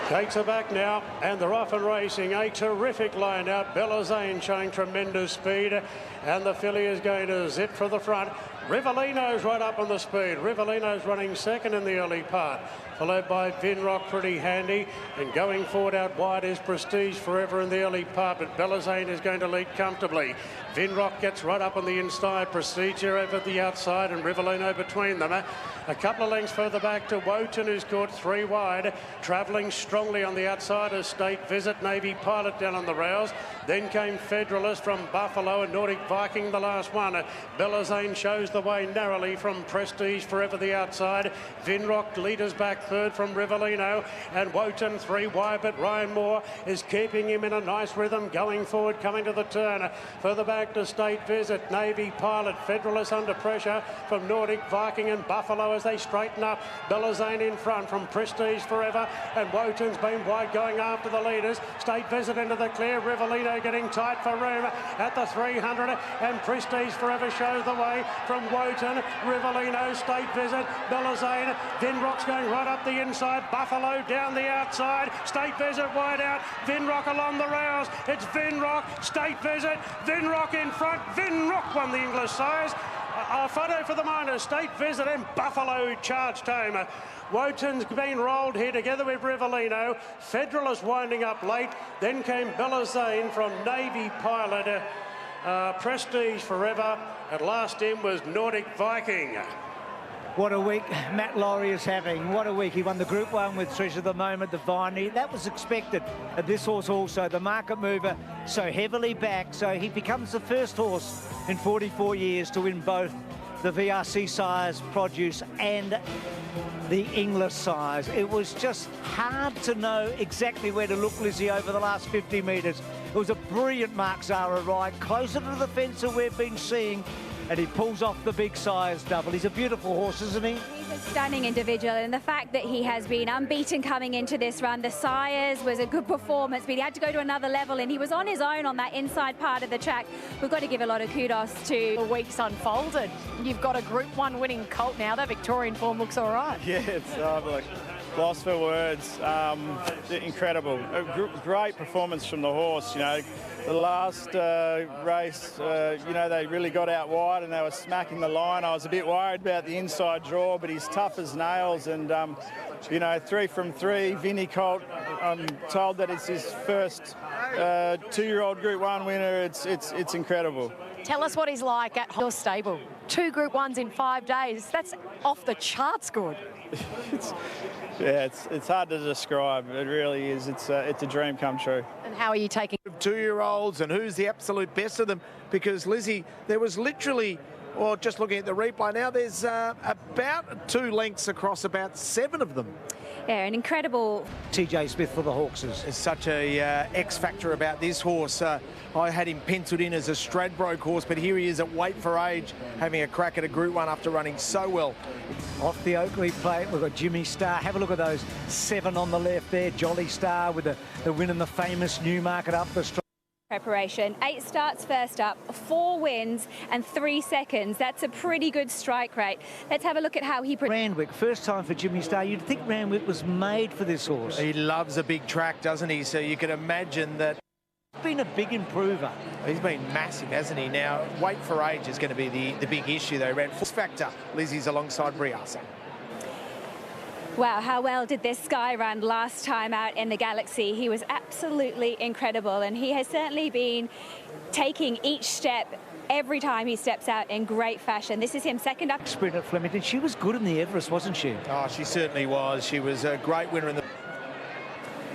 Takes her back now, and they're off and racing. A terrific line out. Belazane showing tremendous speed, and the filly is going to zip for the front. Rivellino's right up on the speed. Rivellino's running second in the early part, followed by Vinrock, pretty handy, and going forward out wide is Prestige Forever in the early part, but Belazane is going to lead comfortably. Vinrock gets right up on the inside, Prestige over the outside, and Rivellino between them. A couple of lengths further back to Wotan, who's caught 3 wide, travelling strongly on the outside of State Visit, Navy Pilot down on the rails. Then came Federalist from Buffalo and Nordic Viking, the last one. Belazane shows the way narrowly from Prestige Forever the outside. Vinrock leaders back third from Rivellino, and Wotan 3 wide, but Ryan Moore is keeping him in a nice rhythm going forward, coming to the turn. Further back to State Visit, Navy Pilot, Federalist under pressure from Nordic Viking and Buffalo as they straighten up. Belazane in front from Prestige Forever, and Wotan's been wide going after the leaders. State Visit into the clear, Rivellino getting tight for room at the 300, and Prestige Forever shows the way from Wotan, Rivellino, State Visit, Belazane. Vinrock's going right up the inside, Buffalo down the outside, State Visit wide out, Vinrock along the rails. It's Vinrock, State Visit, Vinrock in front. Vinrock won the English size. A photo for the minors, State Visit and Buffalo charged home. Wotan's been rolled here together with Rivellino. Federalist winding up late. Then came Belazane from Navy Pilot. Prestige Forever. At last in was Nordic Viking. What a week Matt Laurie is having. What a week. He won the Group 1 with Treasure of the Moment, the Viney. That was expected. This horse also, the market mover, so heavily back. So he becomes the first horse in 44 years to win both the VRC size produce and the English size. It was just hard to know exactly where to look, Lizzie, over the last 50 metres. It was a brilliant Mark Zara ride, closer to the fence than we've been seeing, and he pulls off the big size double. He's a beautiful horse, isn't he? He's a stunning individual, and the fact that he has been unbeaten coming into this run, the Sires was a good performance, but he had to go to another level, and he was on his own on that inside part of the track. We've got to give a lot of kudos to the weeks unfolded. You've got a Group 1 winning colt now. That Victorian form looks all right. Yeah, it's like lost for words. Incredible. A great performance from the horse, you know. The last race, you know, they really got out wide and they were smacking the line. I was a bit worried about the inside draw, but he's tough as nails. And, you know, 3 from 3, Vinny Colt, I'm told that it's his first 2-year-old Group 1 winner. It's incredible. Tell us what he's like at your stable. 2 Group 1s in 5 days. That's off the charts good. Yeah, it's hard to describe. It really is. It's a dream come true. And how are you taking 2-year-olds and who's the absolute best of them? Because, Lizzie, there was literally Well, just looking at the replay now, there's about 2 lengths across about 7 of them. Yeah, an incredible... TJ Smith for the Hawkses. There's such a X factor about this horse. I had him penciled in as a Stradbroke horse, but here he is at weight for age, having a crack at a Group 1 after running so well. Off the Oakley plate, we've got Jimmy Star. Have a look at those 7 on the left there. Jolly Star with the win in the famous Newmarket up the straight. Preparation. 8 starts first up, 4 wins and 3 seconds. That's a pretty good strike rate. Let's have a look at how he... Randwick, first time for Jimmy Star. You'd think Randwick was made for this horse. He loves a big track, doesn't he? So you can imagine that... He's been a big improver. He's been massive, hasn't he? Now, weight for age is going to be the big issue, though. Ran X Factor. Lizzie's alongside Briasa. Wow, how well did this Sky run last time out in the Galaxy? He was absolutely incredible, and he has certainly been taking each step every time he steps out in great fashion. This is him second up. Sprint at Flemington. She was good in the Everest, wasn't she? Oh, she certainly was. She was a great winner in the...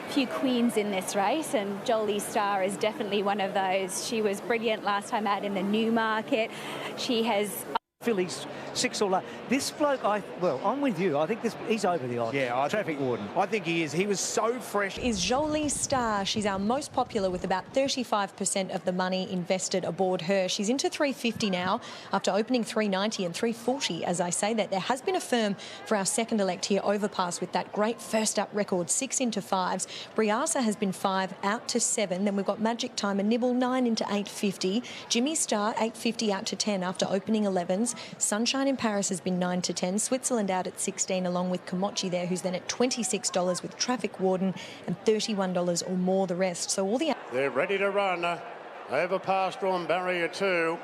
Few queens in this race, and Jolie Star is definitely one of those. She was brilliant last time out in the Newmarket. She has... Phillies 6 all up. This bloke, I'm with you. I think he's over the odds. Yeah, Traffic Warden. I think he is. He was so fresh. Is Jolie Star. She's our most popular with about 35% of the money invested aboard her. She's into 350 now after opening 390 and 340. As I say that, there has been a firm for our second elect here, Overpass, with that great first up record, 6 into 5s. Briasa has been 5 out to 7. Then we've got Magic Time and Nibble 9 into 850. Jimmy Star 850 out to 10 after opening 11s. Sunshine in Paris has been 9 to 10. Switzerland out at 16, along with Komochi there, who's then at $26 with Traffic Warden and $31 or more the rest. So all the... They're ready to run. Overpass drawn barrier 2.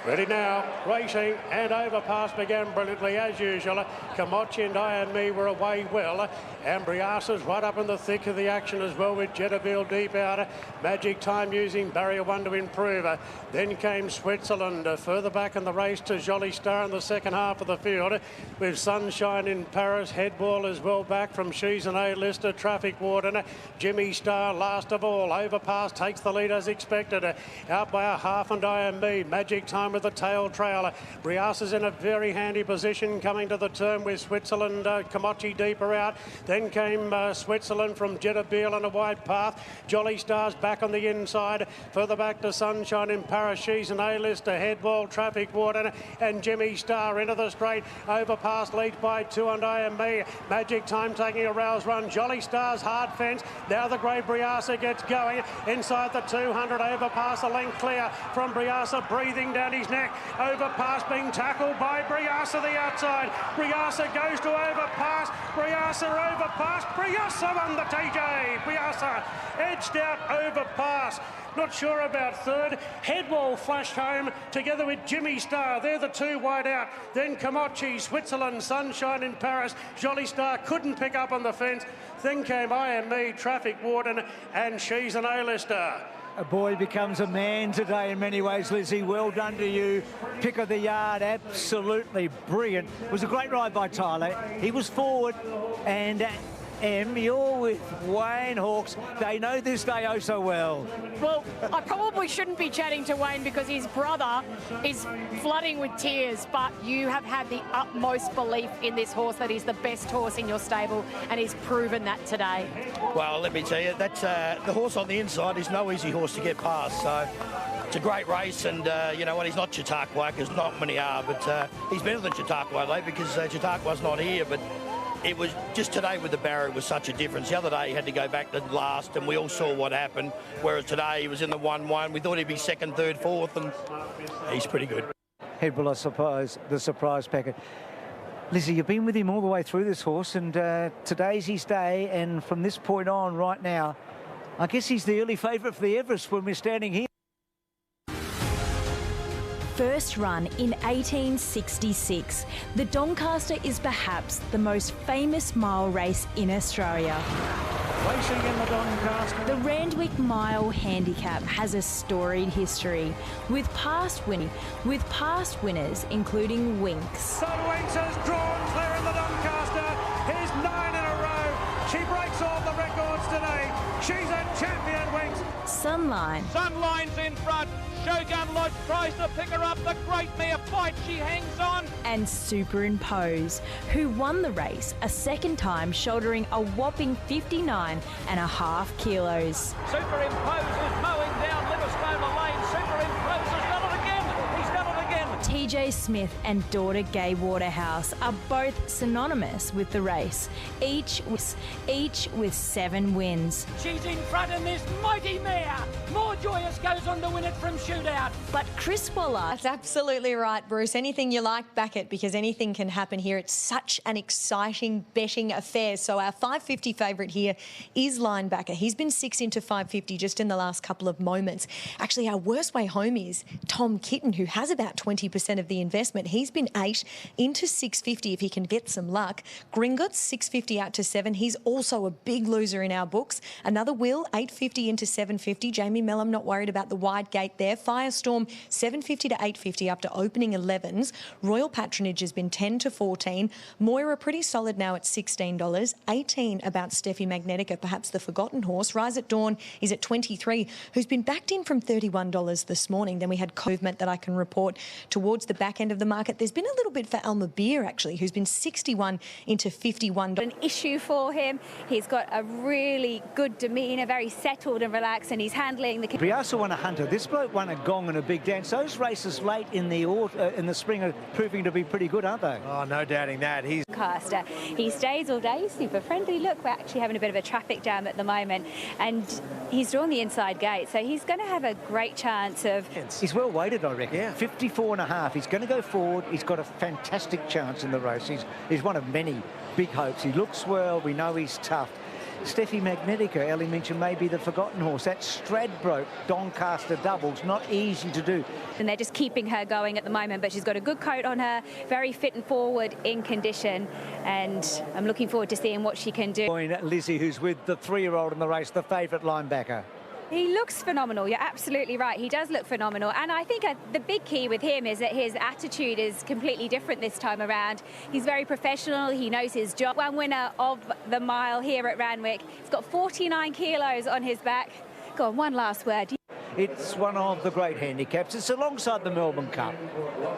Ready now, racing, and Overpass began brilliantly as usual. Komochi and I and Me were away well. Briasa's right up in the thick of the action as well, with Jetterville deep out. Magic Time using barrier 1 to improve. Then came Switzerland further back in the race to Jolie Star in the second half of the field, with Sunshine in Paris. Headball as well back from She's an A-lister. Traffic Warden. Jimmy Star last of all. Overpass takes the lead as expected. Out by a half, and I and Me. Magic Time with the tail trailer. Briasa's in a very handy position coming to the turn with Switzerland. Komochi deeper out. Then came Switzerland from Jetterbeal on a wide path. Jolly Star's back on the inside. Further back to Sunshine in Paris. She's an A-lister. Headball, Traffic Warden, and Jimmy Star into the straight. Overpass leads by 2, and I and Me. Magic Time taking a rouse run. Jolly Star's hard fence. Now the grey Briasa gets going. Inside the 200. Overpass a length clear from Briasa, breathing down his neck. Overpass being tackled by Briasa the outside. Briasa goes to Overpass. Briasa Overpass. Briasa won the TJ. Briasa edged out Overpass. Not sure about third. Headwall flashed home together with Jimmy Star. They're the 2 wide out. Then Komochi, Switzerland, Sunshine in Paris. Jolly Star couldn't pick up on the fence. Then came I and Me, Traffic Warden, and She's an A-lister. A boy becomes a man today in many ways, Lizzie. Well done to you. Pick of the yard, absolutely brilliant. It was a great ride by Tyler. He was forward, and you're with Wayne Hawkes. They know this day oh so well. Well, I probably shouldn't be chatting to Wayne because his brother is flooding with tears, but you have had the utmost belief in this horse that he's the best horse in your stable, and he's proven that today. Well, let me tell you, that's the horse on the inside is no easy horse to get past, so it's a great race, and you know what, he's not Chautauqua, because not many are, but he's better than Chautauqua, though, because Chautauqua's not here, but it was just today with the barrier was such a difference. The other day he had to go back to last, and we all saw what happened, whereas today he was in the 1-1. We thought he'd be second, third, fourth, and he's pretty good. Headwell, I suppose, the surprise packet. Lizzie, you've been with him all the way through this horse, and today's his day, and from this point on right now, I guess he's the early favourite for the Everest when we're standing here. First run in 1866, the Doncaster is perhaps the most famous mile race in Australia. Racing in the Doncaster. The Randwick Mile Handicap has a storied history, with past winners including Winks. So Winks has drawn clear in the Doncaster. He's 9 in a row. She breaks all the records today. She's a champion, Winks. Sunline. Sunline's in front. Shogun Lodge tries to pick her up. The great mare fight. She hangs on. And Superimpose, who won the race a second time, shouldering a whopping 59.5 kilos. Superimpose is mowing down Liverstone Lane. Superimpose has done it again. He's done it again. TJ Smith and daughter Gay Waterhouse are both synonymous with the race, each with 7 wins. She's in front in this mighty mare. More Joyous goes on to win it from shootout. But Chris Waller... That's absolutely right, Bruce. Anything you like, back it, because anything can happen here. It's such an exciting betting affair. So our $5.50 favourite here is Linebacker. He's been 6 into $5.50 just in the last couple of moments. Actually, our worst way home is Tom Kitten, who has about 20% of the investment. He's been 8 into $6.50 if he can get some luck. Gringotts, $6.50 out to 7. He's also a big loser in our books. Another Will, $8.50 into $7.50. Jamie Mellum not worried about the wide gate there. Firestorm, $7.50 to $8.50 up to opening 11s. Royal Patronage has been 10 to 14. Moira pretty solid now at $16. 18 about Steffi Magnetica, perhaps the forgotten horse. Rise at Dawn is at 23, who's been backed in from $31 this morning. Then we had movement that I can report towards the back end of the market. There's been a little bit for Alma Beer, actually, who's been 61 into $51. An issue for him. He's got a really good demeanour, very settled and relaxed, and he's handling the... Briasa won a Hunter. This bloke won a Gong and a Big Dance. Those races late in the spring are proving to be pretty good, aren't they? Oh, no doubting that. He's Caster. He stays all day, super friendly. Look, we're actually having a bit of a traffic jam at the moment, and he's drawn the inside gate, so he's going to have a great chance of... He's well weighted, I reckon. Yeah. 54.5. He's going to go forward. He's got a fantastic chance in the race. He's one of many big hopes. He looks well. We know he's tough. Steffi Magnetica, Ellie mentioned, may be the forgotten horse. That Stradbroke Doncaster doubles, not easy to do. And they're just keeping her going at the moment, but she's got a good coat on her, very fit and forward in condition, and I'm looking forward to seeing what she can do. Lizzie, who's with the 3-year-old in the race, the favourite Linebacker. He looks phenomenal. You're absolutely right. He does look phenomenal. And I think the big key with him is that his attitude is completely different this time around. He's very professional. He knows his job. One winner of the mile here at Randwick. He's got 49 kilos on his back. Go on, one last word. It's one of the great handicaps. It's alongside the Melbourne Cup.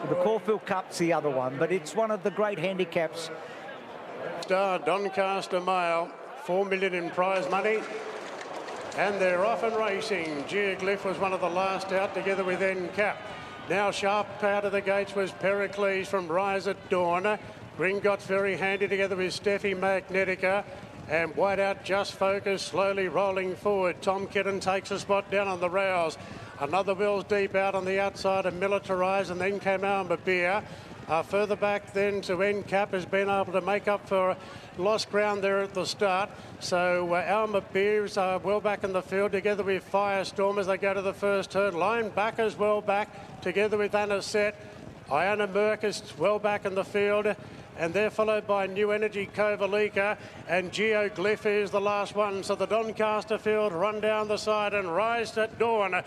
The Caulfield Cup's the other one, but it's one of the great handicaps. Star Doncaster Mile, $4 million in prize money. And they're off and racing. Geoglyph was one of the last out, together with NCAP. Now sharp out of the gates was Pericles from Rise at Dawn. Gringotts very handy together with Steffi Magnetica. And wide out Just Focus slowly rolling forward. Tom Kitten takes a spot down on the rails. Another Will's deep out on the outside of Militarise, and then came Alma Beer. Further back then to NCAP has been able to make up for lost ground there at the start. So Alma Beers are well back in the field together with Firestorm as they go to the first turn. Linebackers well back together with Anisette. Iona Merck is well back in the field. And they're followed by New Energy Kovalika, and Geoglyph is the last one. So the Doncaster field run down the side, and Rise at Dawn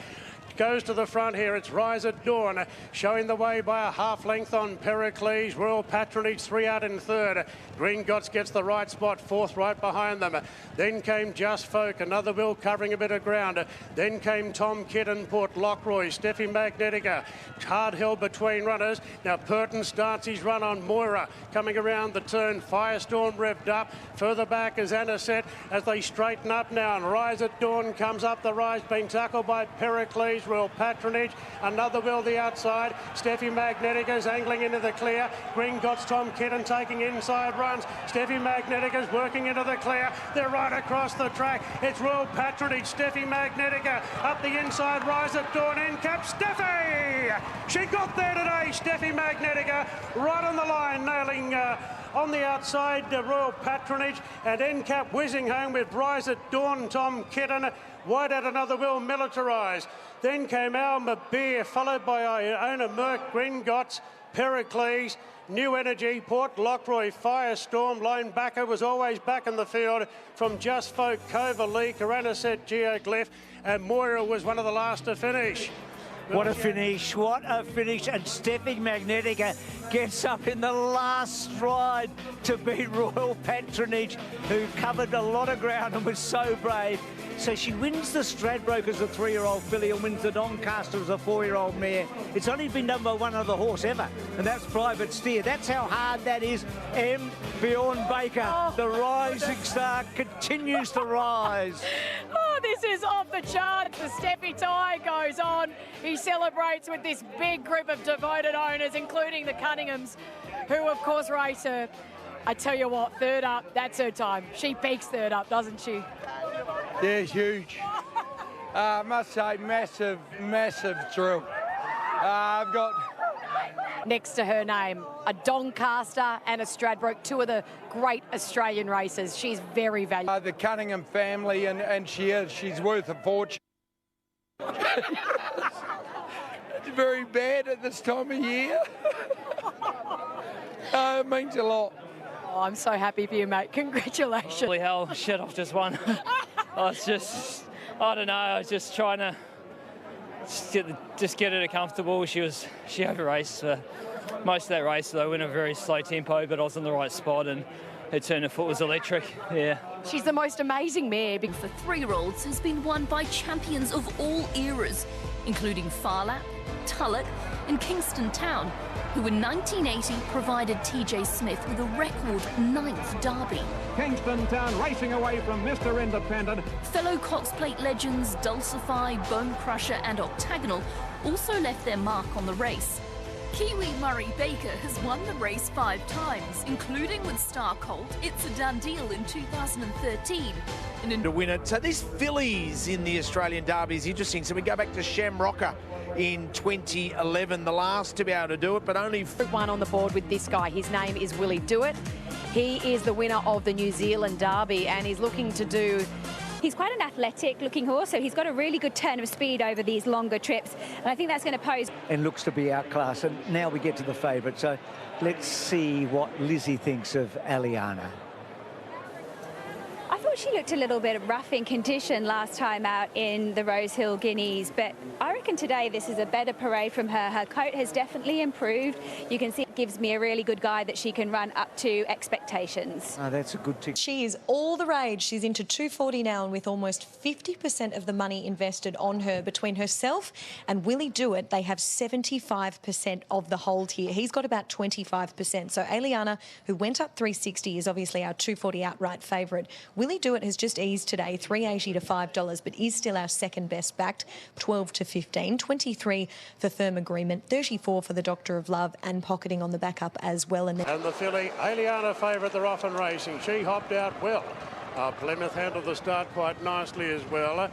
goes to the front here. It's Rise at Dawn showing the way by a half length on Pericles. Royal Patronage 3 out in third. Gringotts gets the right spot, fourth right behind them. Then came Just Folk, another Will covering a bit of ground. Then came Tom Kitten, Port Lockroy, Steffi Magnetica. Hard held between runners. Now Purton starts his run on Moira. Coming around the turn, Firestorm revved up. Further back is Anisette as they straighten up now. And Rise at Dawn comes up the rise, being tackled by Pericles. Royal Patronage, another Will the outside. Steffi Magnetica's angling into the clear. Gringotts, Tom Kitten taking inside runs. Steffi Magnetica's working into the clear. They're right across the track. It's Royal Patronage, Steffi Magnetica up the inside. Rise at Dawn, NCAP. Steffi! She got there today, Steffi Magnetica, right on the line, nailing on the outside Royal Patronage, and NCAP whizzing home with Rise at Dawn, Tom Kitten. Wide out another Will Militarise. Then came Alma Beer, followed by Iona Merck, Gringotts, Pericles, New Energy, Port Lockroy, Firestorm. Linebacker was always back in the field from Just Folk, Kovalika, Anisette, Geoglyph, and Moira was one of the last to finish. What a finish, what a finish. And Steffi Magnetica gets up in the last stride to beat Royal Patronage, who covered a lot of ground and was so brave. So she wins the Stradbroke as a 3-year-old filly and wins the Doncaster as a 4-year-old mare. It's only been done by one other horse ever, and that's Private Steer. That's how hard that is. M. Bjorn Baker, the rising star, continues to rise. Oh, this is off the charts. The Steffi tie goes on. He celebrates with this big group of devoted owners, including the Cunninghams, who, of course, race her. I tell you what, third up, that's her time. She peaks third up, doesn't she? Yeah, huge. I must say, massive, massive thrill. I've got... Next to her name, a Doncaster and a Stradbroke, two of the great Australian races. She's very valuable. The Cunningham family, and she's worth a fortune. It's very bad at this time of year. It means a lot. Oh, I'm so happy for you, mate. Congratulations. Holy hell, shit, I've just won. I was just, I don't know, I was just trying to get her comfortable. She over-raced for most of that race, so I went a very slow tempo, but I was in the right spot, and her turn of foot was electric, yeah. She's the most amazing mare. For 3-year-olds has been won by champions of all eras, including Farlap, Tulloch and Kingston Town, who in 1980 provided TJ Smith with a record 9th derby. Kingston Town racing away from Mr. Independent. Fellow Cox Plate legends Dulcify, Bone Crusher and Octagonal also left their mark on the race. Kiwi Murray Baker has won the race 5 times, including with Star Colt, It's a Done Deal in 2013. To win it. So this fillies in the Australian Derby is interesting. So we go back to Shamrocker in 2011, the last to be able to do it, but only one on the board with this guy. His name is Willie Dewitt. He is the winner of the New Zealand Derby, and he's looking to do... He's quite an athletic-looking horse, so he's got a really good turn of speed over these longer trips, and I think that's going to pose... And looks to be outclassed, and now we get to the favourite. So let's see what Lizzie thinks of Aliana. I thought she looked a little bit rough in condition last time out in the Rosehill Guineas, but I reckon today this is a better parade from her. Her coat has definitely improved. You can see it gives me a really good guide that she can run up to expectations. Oh, that's a good tip. She is all the rage. She's into 240 now, and with almost 50% of the money invested on her. Between herself and Willie Dewitt, they have 75% of the hold here. He's got about 25%. So Aliana, who went up 360, is obviously our 240 outright favourite. Willie Dewitt has just eased today, $3.80 to $5, but is still our second best backed, 12 to 15, 23 for Firm Agreement, 34 for the Doctor of Love, and pocketing on the backup as well. And the filly, Aliana favourite, they're off and racing. She hopped out well. Plymouth handled the start quite nicely as well.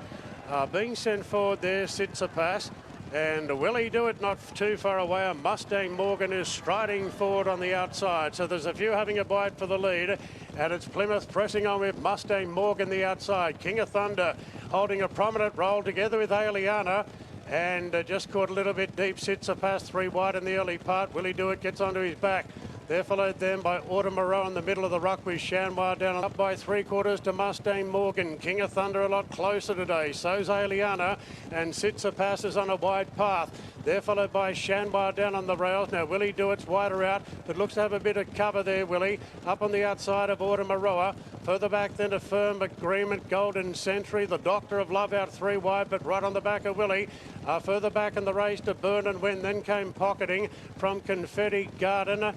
Being sent forward there sits a pass. And Willie Dewitt not too far away. A Mustang Morgan is striding forward on the outside. So there's a few having a bite for the lead. And it's Plymouth pressing on with Mustang Morgan the outside. King of Thunder holding a prominent role together with Aliana. And just caught a little bit deep. Sits a pass 3 wide in the early part. Willie Dewitt gets onto his back. They're followed then by Autumn Moreau in the middle of the ruck with Shanwar down up by 3/4 to Mustang Morgan. King of Thunder a lot closer today. So's Aliana, and Sitsa passes on a wide path. They're followed by Shanwar down on the rails. Now Willie Dewitt's wider out, but looks to have a bit of cover there, Willie. Up on the outside of Autumn Moreau. Further back then to Firm Agreement, Golden Century. The Doctor of Love out 3 wide, but right on the back of Willie. Further back in the race to Burn and Win. Then came pocketing from Confetti Garden.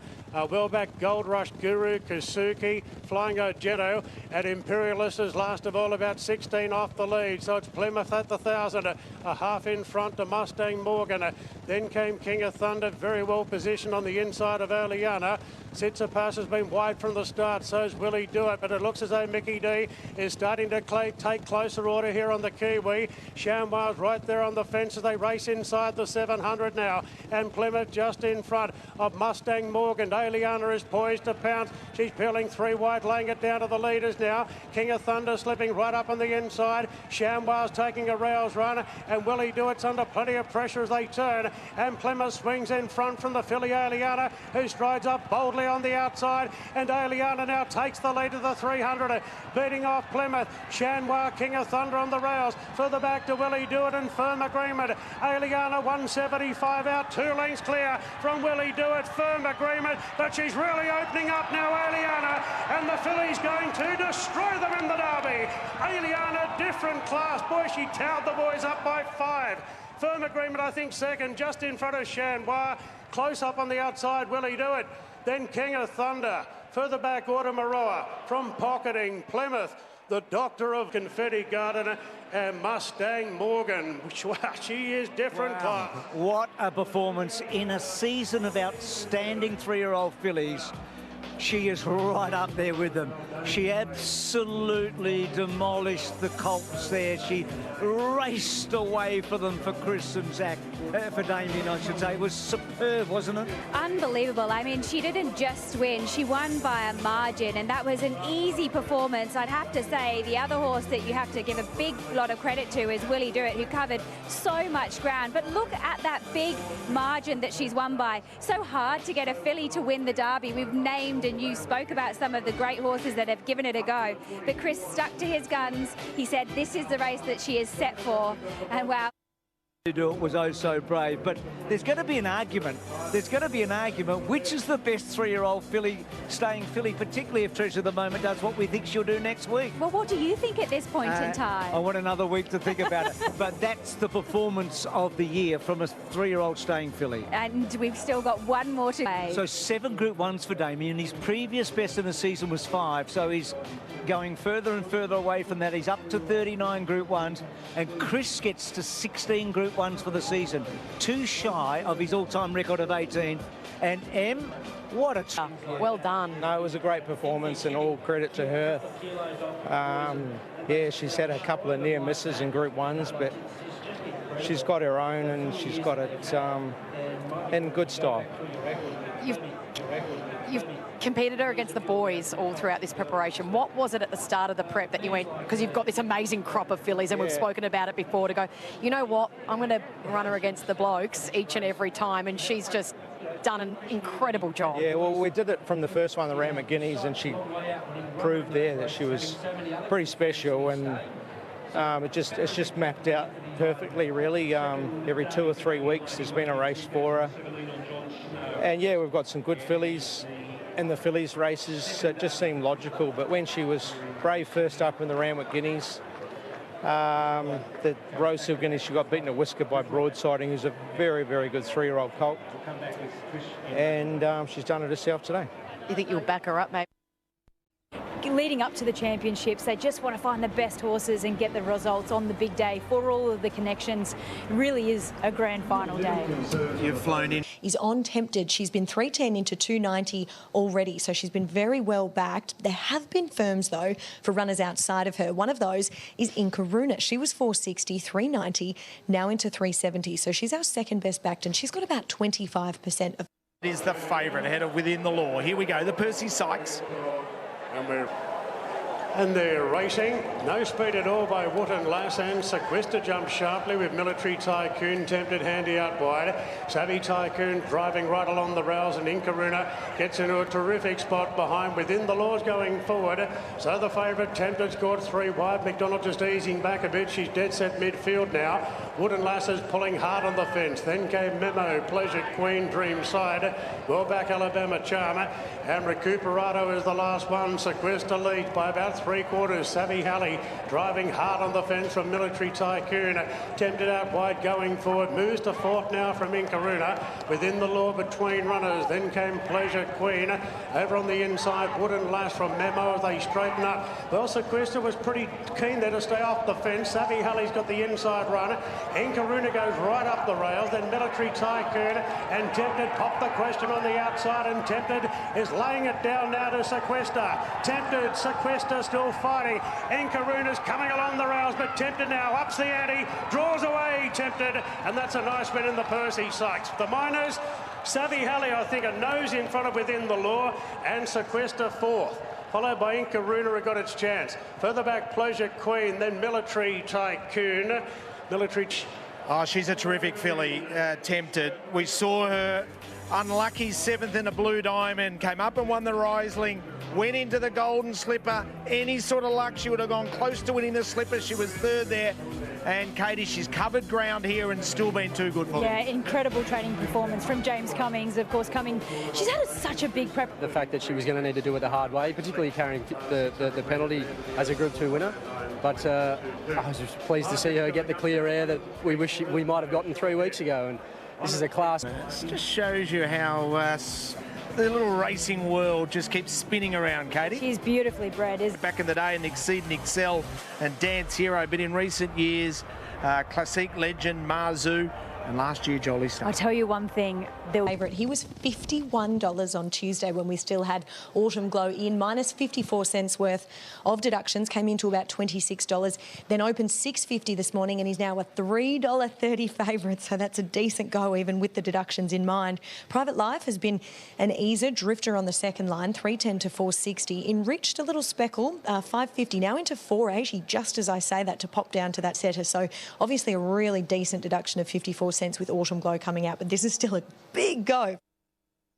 Well back Gold Rush Guru, Kasuki, Flying Ogetto, and Imperialist is last of all about 16 off the lead. So it's Plymouth at the 1,000, a half in front to Mustang Morgan. Then came King of Thunder, very well positioned on the inside of Aliana. Sitsa Pass has been wide from the start, so's Willie Dewitt, but it looks as though Mickey D is starting to take closer order here on the Kiwi. Shamwar's right there on the fence as they race inside the 700 now, and Plymouth just in front of Mustang Morgan. Aliana is poised to pounce. She's peeling 3 wide, laying it down to the leaders now. King of Thunder slipping right up on the inside. Shamwar's taking a rails run, and Willie Dewitt's under plenty of pressure as they turn, and Plymouth swings in front from the filly Aliana, who strides up boldly on the outside, and Aliana now takes the lead of the 300. 300, beating off Plymouth. Shanwa, King of Thunder on the rails. Further back to Willie Do It and Firm Agreement. Aliana 175 out, 2 lengths clear from Willie Do It. Firm Agreement, but she's really opening up now, Aliana, and the filly's going to destroy them in the Derby. Aliana, different class. Boy, she towed the boys up by 5. Firm Agreement, I think, second, just in front of Shanwa. Close up on the outside, Willie Do It. Then King of Thunder. Further back, Automaroa. From Pocketing, Plymouth. The Doctor of Confetti Garden and Mustang Morgan. Wow, she is different class. What a performance in a season of outstanding 3-year-old fillies. She is right up there with them. She absolutely demolished the colts there. She raced away for them for Chris and Zach, for Damien, I should say. It was superb, wasn't it? Unbelievable. I mean, she didn't just win, she won by a margin, and that was an easy performance. I'd have to say the other horse that you have to give a big lot of credit to is Willie Do It, who covered so much ground. But look at that big margin that she's won by. So hard to get a filly to win the Derby. We've named, and you spoke about some of the great horses that have given it a go. But Chris stuck to his guns. He said this is the race that she is set for. And wow. To do it was oh so brave, but there's going to be an argument. There's going to be an argument which is the best 3-year-old filly, staying filly, particularly if Treasure of the Moment does what we think she'll do next week. Well, what do you think at this point in time? I want another week to think about it, but that's the performance of the year from a 3-year-old staying filly. And we've still got one more to go. So 7 Group 1s for Damien. His previous best in the season was 5, so he's going further and further away from that. He's up to 39 Group 1s, and Chris gets to 16 Group 1s for the season, 2 shy of his all-time record of 18. And what a... Well done. No, it was a great performance, and all credit to her. Yeah, she's had a couple of near misses in Group 1s, but she's got her own, and she's got it in good style. You've competed her against the boys all throughout this preparation. What was it at the start of the prep that you went, because you've got this amazing crop of fillies, and we've spoken about it before, to go, you know what, I'm going to run her against the blokes each and every time, and she's just done an incredible job. Yeah, well, we did it from the first one, the Ram at Guineas, and she proved there that she was pretty special, and it's just mapped out perfectly, really. Every 2 or 3 weeks there's been a race for her. And yeah, we've got some good fillies in the fillies races, so it just seemed logical. But when she was brave first up in the Ramwick Guineas, the Rosehill Guineas, she got beaten at Whisker by Broadsiding, who's a very, very good 3-year-old colt. And she's done it herself today. You think you'll back her up, mate? Leading up to the championships, they just want to find the best horses and get the results on the big day for all of the connections. It really is a grand final day. You've flown in. Is on Tempted. She's been 310 into 290 already, so she's been very well backed. There have been firms, though, for runners outside of her. One of those is Inkaruna. She was 460, 390, now into 370. So she's our second best backed, and she's got about 25% of... Is the favourite ahead of Within the Law. Here we go, the Percy Sykes. And they're racing. No speed at all by Wooten Lass, and Sequester jumps sharply with Military Tycoon tempted handy out wide. Savvy Tycoon driving right along the rails, and Inkaruna gets into a terrific spot behind. Within the Laws going forward. So the favourite Tempted scored 3 wide. McDonald just easing back a bit. She's dead set midfield now. Wooden Lass is pulling hard on the fence. Then came Memo, Pleasure Queen, Dream Side. Well back Alabama Charmer. And Recuperato is the last one. Sequester leads by about 3/4. Savvy Halley driving hard on the fence from Military Tycoon. Tempted out wide going forward. Moves to 4th now from Inkaruna. Within the Law between runners. Then came Pleasure Queen. Over on the inside, Wooden Lass from Memo. They straighten up. Well, Sequester was pretty keen there to stay off the fence. Savvy Halley's got the inside run. Inkaruna goes right up the rails. Then Military Tycoon and Tempted pop the question on the outside, and Tempted is laying it down now to Sequester. Tempted, Sequester still fighting. Inkaruna's coming along the rails, but Tempted now ups the ante, draws away Tempted, and that's a nice win in the Percy Sykes. The Miners, Savvy Halley, I think, a nose in front of Within the Law, and Sequester 4th. Followed by Inkaruna, who got its chance. Further back, Pleasure Queen, then Military Tycoon. Military Oh, she's a terrific filly, Tempted. We saw her unlucky 7th in a Blue Diamond, came up and won the Riesling, went into the Golden Slipper. Any sort of luck, she would have gone close to winning the Slipper. She was 3rd there. And Katie, she's covered ground here and still been too good for them. Yeah, incredible training performance from James Cummings, of course. She's had such a big prep. The fact that she was going to need to do it the hard way, particularly carrying the penalty as a Group 2 winner. But I was just pleased to see her get the clear air that we wish we might have gotten 3 weeks ago. And this is a class. It just shows you how the little racing world just keeps spinning around, Katie. She's beautifully bred. Back in the day, an Exceed and Excel and Dance Hero, but in recent years, Classique Legend, Marzu, and last year, Jolly Star. I'll tell you one thing. Favourite. He was $51 on Tuesday when we still had Autumn Glow in, minus 54 cents worth of deductions, came into about $26, then opened $6.50 this morning, and he's now a $3.30 favourite, so that's a decent go even with the deductions in mind. Private Life has been an easer, Drifter on the second line, $3.10 to $4.60. Enriched a little speckle, $5.50, now into $4.80, just as I say that, to pop down to that setter. So obviously a really decent deduction of 54 cents with Autumn Glow coming out, but this is still a big go.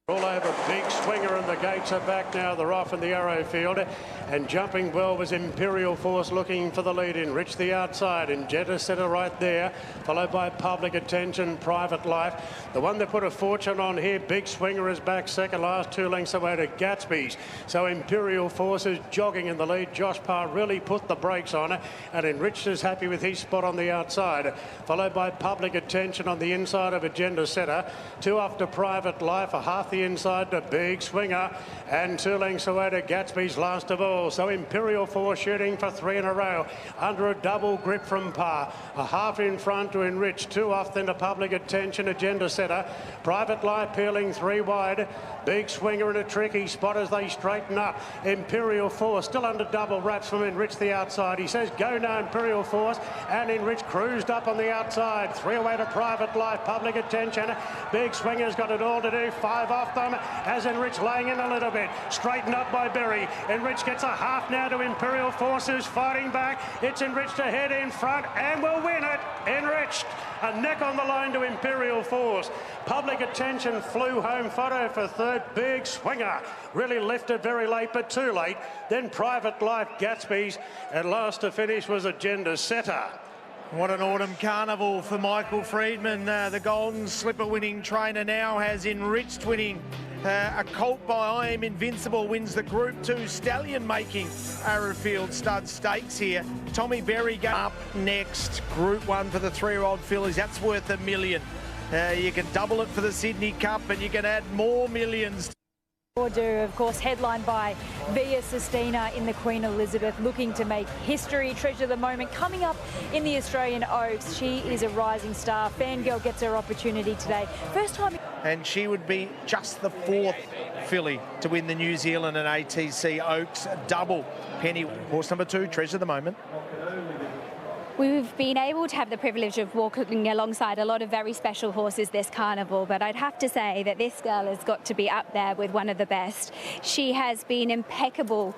All over, Big Swinger, and the gates are back now. They're off in the Arrowfield, and jumping well was Imperial Force looking for the lead in. Rich the outside, and Jetta Setter right there, followed by Public Attention, Private Life. The one that put a fortune on here, Big Swinger, is back second, last 2 lengths away to Gatsby's. So Imperial Force is jogging in the lead. Josh Parr really put the brakes on it, and Enriched is happy with his spot on the outside, followed by Public Attention on the inside of Agenda Setter. 2 off to Private Life, a half the inside to Big Swinger, and 2 lengths away to Gatsby's last of all. So Imperial Force shooting for 3 in a row under a double grip from Parr. A half in front to Enrich, 2 off then to Public Attention, Agenda Setter. Private Life peeling 3 wide. Big Swinger in a tricky spot as they straighten up. Imperial Force still under double wraps from Enrich the outside. He says go now Imperial Force, and Enrich cruised up on the outside. 3 away to Private Life, Public Attention. Big Swinger's got it all to do. 5 off them as Enrich laying in a little bit. Straightened up by Berry. Enrich gets a half now to Imperial Force, who's fighting back. It's Enriched ahead in front and will win it. Enriched. A neck on the line to Imperial Force. Public Attention flew home photo for 3rd. Big Swinger really lifted very late, but too late. Then Private Life, Gatsby's, and last to finish was Agenda Setter. What an autumn carnival for Michael Friedman. The Golden Slipper winning trainer now has Enriched winning. A colt by I Am Invincible wins the Group 2 stallion making Arrowfield Stud Stakes here. Tommy Berry up next. Group 1 for the 3-year-old fillies. That's worth $1 million. You can double it for the Sydney Cup, and you can add more millions. Do, of course, headlined by Via Sistina in the Queen Elizabeth, looking to make history. Treasure the Moment coming up in the Australian Oaks. She is a rising star. Fangirl gets her opportunity today. First time. And she would be just the 4th filly to win the New Zealand and ATC Oaks double. Penny, horse number 2, Treasure the Moment. We've been able to have the privilege of walking alongside a lot of very special horses this carnival, but I'd have to say that this girl has got to be up there with one of the best. She has been impeccable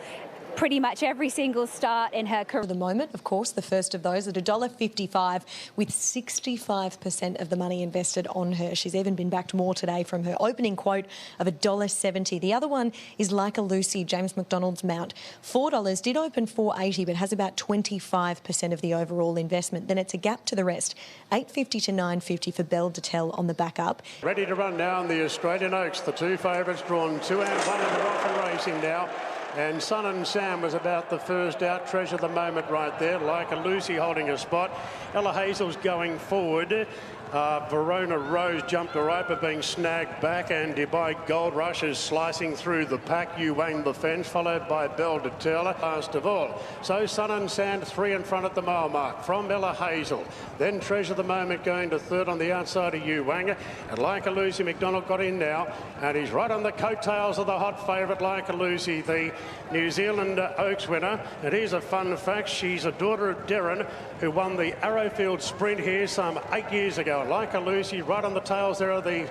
pretty much every single start in her career. At the moment, of course, the first of those at $1.55 with 65% of the money invested on her. She's even been backed more today from her opening quote of $1.70. The other one is Like a Lucy, James McDonald's mount. $4, did open $4.80, but has about 25% of the overall investment. Then it's a gap to the rest. $8.50 to $9.50 for Belle de Tell on the back up. Ready to run now in the Australian Oaks. The 2 favourites drawn 2 and 1 and they're off and racing now. And Sun and Sam was about the first out. Treasure the Moment right there. Like a Lucy holding a spot. Ella Hazel's going forward. Verona Rose jumped a rope but being snagged back, and Dubai Gold Rush is slicing through the pack. Yuang the fence, followed by Belle de Tell last of all. So Sun and Sand 3 in front at the mile mark from Ella Hazel. Then Treasure the Moment going to 3rd on the outside of Yuang. And Like a Lucy, McDonald got in now, and he's right on the coattails of the hot favourite Like a Lucy, the New Zealand Oaks winner. And here's a fun fact: she's a daughter of Darren, who won the Arrowfield Sprint here some 8 years ago. Like a Lucy right on the tails there of the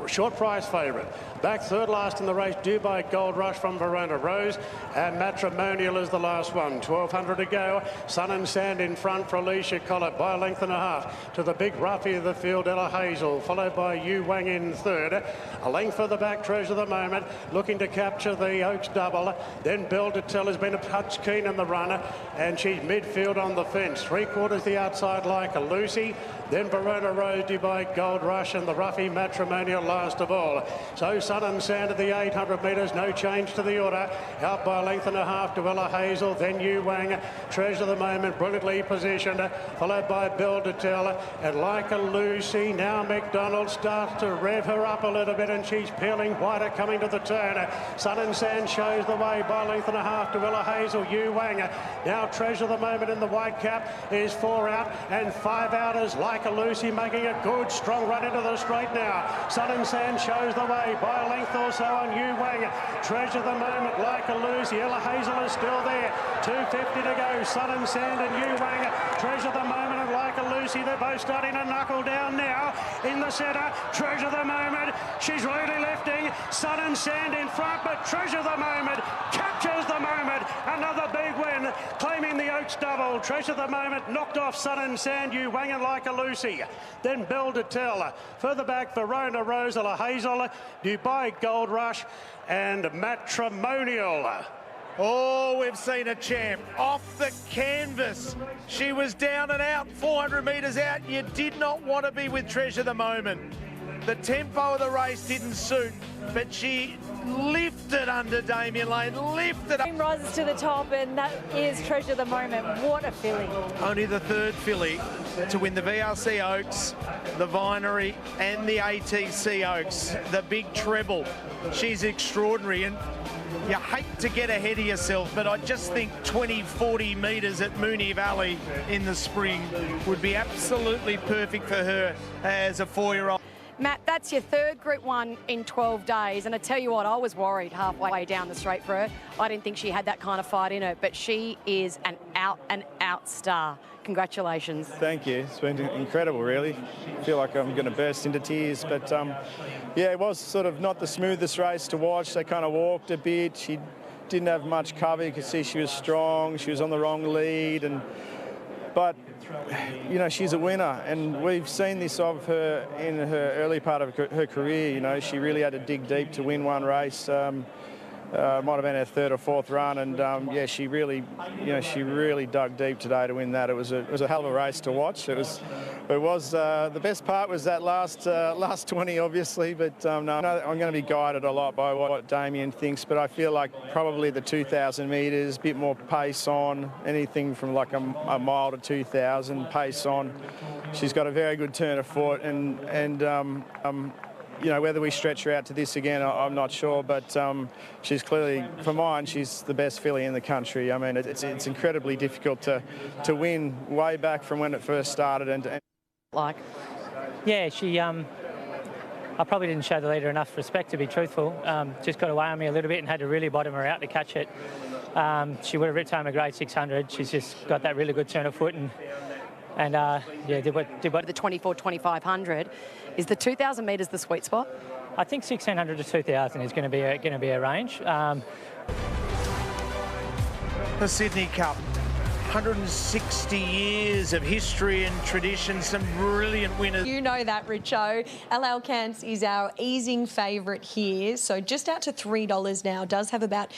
short price favourite. Back third last in the race, Dubai Gold Rush from Verona Rose, and Matrimonial is the last one. 1,200 to go. Sun and Sand in front for Alicia Collett by a length and a half. To the big roughie of the field, Ella Hazel, followed by Yu Wang in third. A length further back, Treasure of the Moment, looking to capture the Oaks double. Then Belle de Tell has been a touch keen in the run, and she's midfield on the fence. 3/4 the outside like a Lucy. Then Verona Rose, Dubai Gold Rush, and the roughie Matrimonial last of all. So Sun and Sand at the 800 metres, no change to the order. Out by a length and a half to Ella Hazel, then Yu Wang. Treasure of the Moment, brilliantly positioned, followed by Belle de Tell. And like a Lucy, now McDonald starts to rev her up a little bit, and she's peeling wider coming to the turn. Sun and Sand shows the way by a length and a half to Ella Hazel, Yu Wang. Now Treasure of the Moment in the white cap is 4 out and 5 outers. Like a Lucy making a good strong run into the straight now. Sun and Sand shows the way by a length or so on Yu Wang. Treasure of the Moment, Like a Lucy. Ella Hazel is still there. 250 to go. Sun and Sand and Yu Wang. Treasure of the Moment and Like a Lucy. They're both starting to knuckle down now. In the centre, Treasure of the Moment. She's really lifting. Sun and Sand in front, but Treasure of the Moment captures the moment. Another big win, claiming the Oaks double. Treasure of the Moment knocked off Sun and Sand, Yu Wang and Like a Lucy. Then Belle de Tell. Further back, Verona Rose, Ella Hazel, Dubai Gold Rush, and Matrimonial. Oh, we've seen a champ off the canvas. She was down and out, 400 metres out. You did not want to be with Treasure of the Moment. The tempo of the race didn't suit, but she lifted under Damien Lane, lifted up. Rises to the top, and that is Treasure of the Moment. What a filly. Only the third filly to win the VRC Oaks, the Vinery and the ATC Oaks, the big treble. She's extraordinary, and you hate to get ahead of yourself, but I just think 20, 40 metres at Moonee Valley in the spring would be absolutely perfect for her as a 4-year-old. Matt, that's your third Group 1 in 12 days. And I tell you what, I was worried halfway down the straight for her. I didn't think she had that kind of fight in her, but she is an out-and-out star. Congratulations. Thank you. It's been incredible, really. I feel like I'm going to burst into tears. But, yeah, it was sort of not the smoothest race to watch. They kind of walked a bit. She didn't have much cover. You could see she was strong. She was on the wrong lead. But, you know, she's a winner, and we've seen this of her in her early part of her career. You know, she really had to dig deep to win one race. Might have been her third or fourth run, and yeah, she really dug deep today to win that. It was a hell of a race to watch. It was the best part was that last 20, obviously, but no, I'm going to be guided a lot by what Damien thinks, but I feel like probably the 2,000 metres, a bit more pace on, anything from like a mile to 2,000 pace on. She's got a very good turn of foot, and you know, whether we stretch her out to this again, I'm not sure, but she's clearly, for mine, she's the best filly in the country. I mean, it's incredibly difficult to win way back from when it first started. And yeah, she. I probably didn't show the leader enough respect, to be truthful. Just got away on me a little bit and had to really bottom her out to catch it. She would have ripped home a grade 600. She's just got that really good turn of foot and yeah, did what. The 24-2500. Is the 2,000 metres the sweet spot? I think 1,600 to 2,000 is going to be a range. The Sydney Cup, 160 years of history and tradition, some brilliant winners. You know that, Richo. LL Cants is our easing favourite here. So just out to $3 now, does have about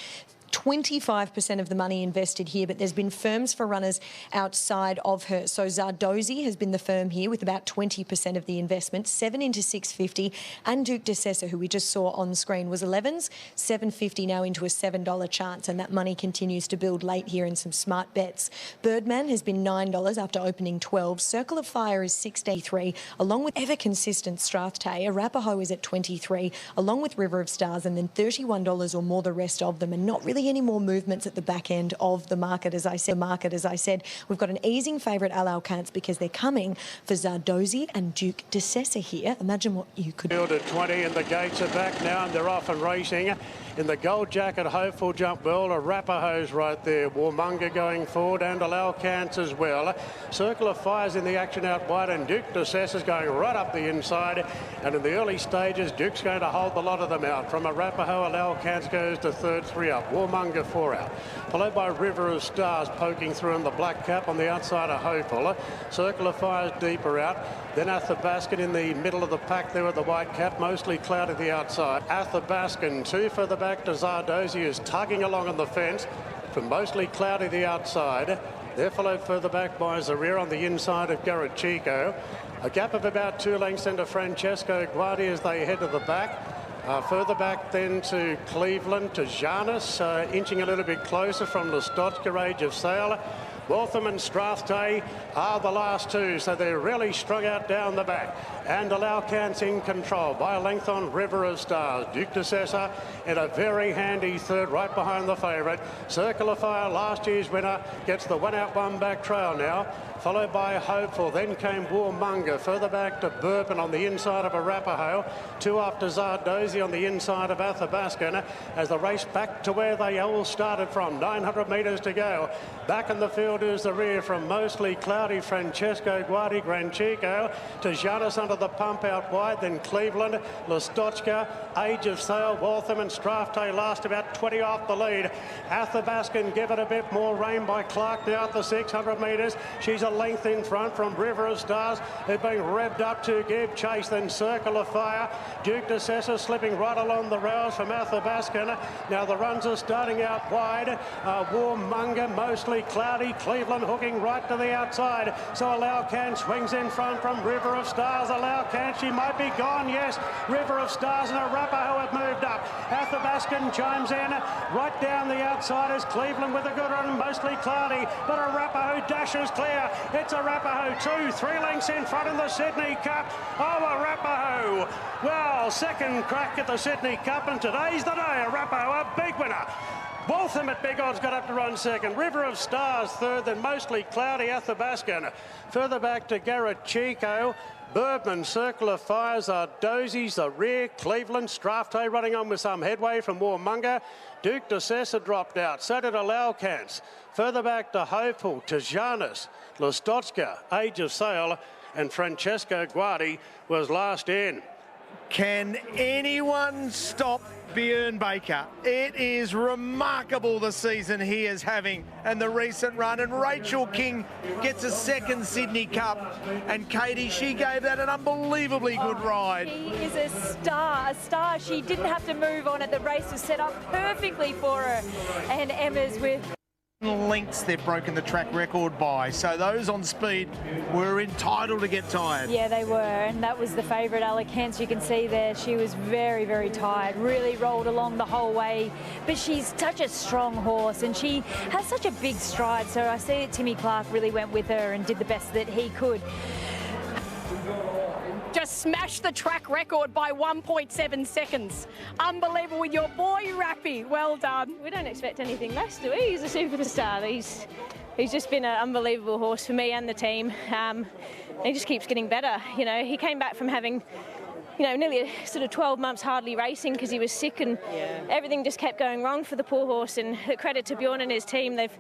25% of the money invested here, but there's been firms for runners outside of her. So Zardozi has been the firm here with about 20% of the investment, 7 into 650, and Duke de Sessa, who we just saw on screen, was 11s, 750 now into a $7 chance, and that money continues to build late here in some smart bets. Birdman has been $9 after opening 12. Circle of Fire is $6.83, along with ever consistent Strathday. Arapaho is at $23, along with River of Stars, and then $31 or more the rest of them, and not really really any more movements at the back end of the market, as I said. We've got an easing favourite, Alcance, because they're coming for Zardozi and Duke de Sessa here. Imagine what you could... Field at 20 and the gates are back now and they're off and racing. In the gold jacket, Hopeful jump well. Arapahoe's right there. Warmunga going forward and Alcance as well. Circle of Fire's in the action out wide and Duke de Sessa's going right up the inside. And in the early stages, Duke's going to hold the lot of them out. From Arapahoe, Alcance goes to third, 3 up. Warmunga 4 out. Followed by River of Stars poking through in the black cap on the outside of Hopeful. Circle of Fire's deeper out. Then Athabaskan in the middle of the pack there with the white cap, mostly cloud at the outside. Athabaskan 2 further back to Zardozi, who's tugging along on the fence from mostly cloudy the outside. They're followed further back by Zarir on the inside of Garachico. A gap of about 2 lengths into Francesco Guardi as they head to the back. Further back then to Cleveland, to Janus, inching a little bit closer from Listotska, Age of Sail. Waltham and Strathday are the last 2, so they're really strung out down the back. And Alcance in control by a length on River of Stars. Duke de Sessa in a very handy third right behind the favourite. Circle of Fire, last year's winner, gets the 1 out 1 back trail now. Followed by Hopeful, then came Warmunga, further back to Bourbon on the inside of Arapahoe, 2 after Zardozi on the inside of Athabaskan, as the race back to where they all started from, 900 metres to go. Back in the field is the rear from mostly cloudy Francesco Guardi, Granchico, to Janus under the pump out wide, then Cleveland, Listotska, Age of Sail, Waltham and Strathday last about 20 off the lead. Athabaskan give it a bit more rain by Clark now at the 600 metres. She's a length in front from River of Stars, who've been revved up to give chase, then Circle of Fire. Duke de Sessa slipping right along the rails from Athabaskan. Now the runs are starting out wide. Warmunga mostly cloudy, Cleveland hooking right to the outside. So Alcance swings in front from River of Stars. Alcance, she might be gone, yes. River of Stars and Arapahoe have moved up. Athabaskan chimes in right down the outside as Cleveland with a good run, mostly cloudy, but Arapahoe dashes clear. It's Arapahoe 2, 3 lengths in front in the Sydney Cup. Oh, Arapahoe. Well, second crack at the Sydney Cup, and today's the day. Arapahoe, a big winner. Waltham at big odds got up to run second. River of Stars third, then mostly cloudy Athabaskan. Further back to Garachico. Bourbon, Circle of Fires, Zardozi's the rear. Cleveland, Strathday running on with some headway from Warmunga. Duke de Sessa dropped out. So did Alcance. Further back to Hopeful, to Janus, Listotska, Age of Sail, and Francesco Guardi was last in. Can anyone stop Björn Baker? It is remarkable the season he is having and the recent run. And Rachel King gets a second Sydney Cup. And Katie, she gave that an unbelievably good ride. She is a star. She didn't have to move on it. The race was set up perfectly for her. And Emma's with lengths they've broken the track record by, so those on speed were entitled to get tired. Yeah, they were, and that was the favourite, Alcance. You can see there she was very, very tired, really rolled along the whole way, but she's such a strong horse and she has such a big stride, so I see that Timmy Clark really went with her and did the best that he could. Just smashed the track record by 1.7 seconds. Unbelievable. Your boy, Rappy. Well done. We don't expect anything less, do we? He's a superstar. He's just been an unbelievable horse for me and the team. He just keeps getting better. You know, he came back from having, you know, nearly a sort of 12 months hardly racing because he was sick and everything just kept going wrong for the poor horse. And credit to Bjorn and his team. They've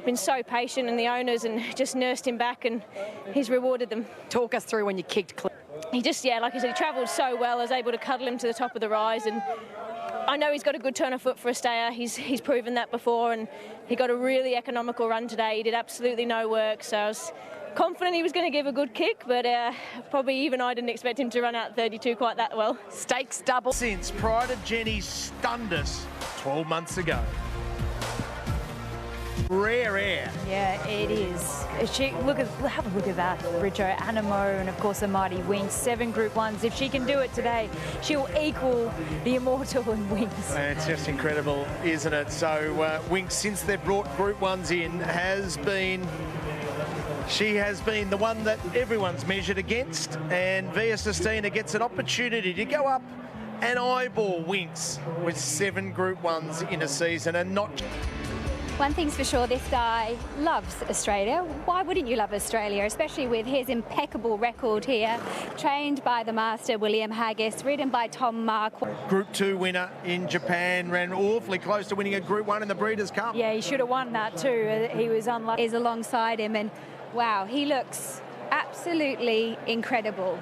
been so patient, and the owners, and just nursed him back, and he's rewarded them. Talk us through when you kicked Cliff. He just, like I said, he travelled so well. I was able to cuddle him to the top of the rise, and I know he's got a good turn of foot for a stayer. He's proven that before, and he got a really economical run today. He did absolutely no work, so I was confident he was going to give a good kick, but probably even I didn't expect him to run out 32 quite that well. Stakes double. Since prior to Jenny stunned us 12 months ago. Rare air. Yeah, it is. Have a look at that. Richo, Animo, and of course the mighty Winx. 7 Group 1s. If she can do it today, she'll equal the immortal in Winx. It's just incredible, isn't it? So Winx, since they've brought Group 1s in, she has been the one that everyone's measured against, and Via Sistina gets an opportunity to go up and eyeball Winks with 7 Group 1s in a season, and not... One thing's for sure, this guy loves Australia. Why wouldn't you love Australia, especially with his impeccable record here? Trained by the master, William Haggis, ridden by Tom Mark. Group 2 winner in Japan, ran awfully close to winning a Group 1 in the Breeders' Cup. Yeah, he should have won that too. He was unlucky. Is alongside him, and wow, he looks absolutely incredible.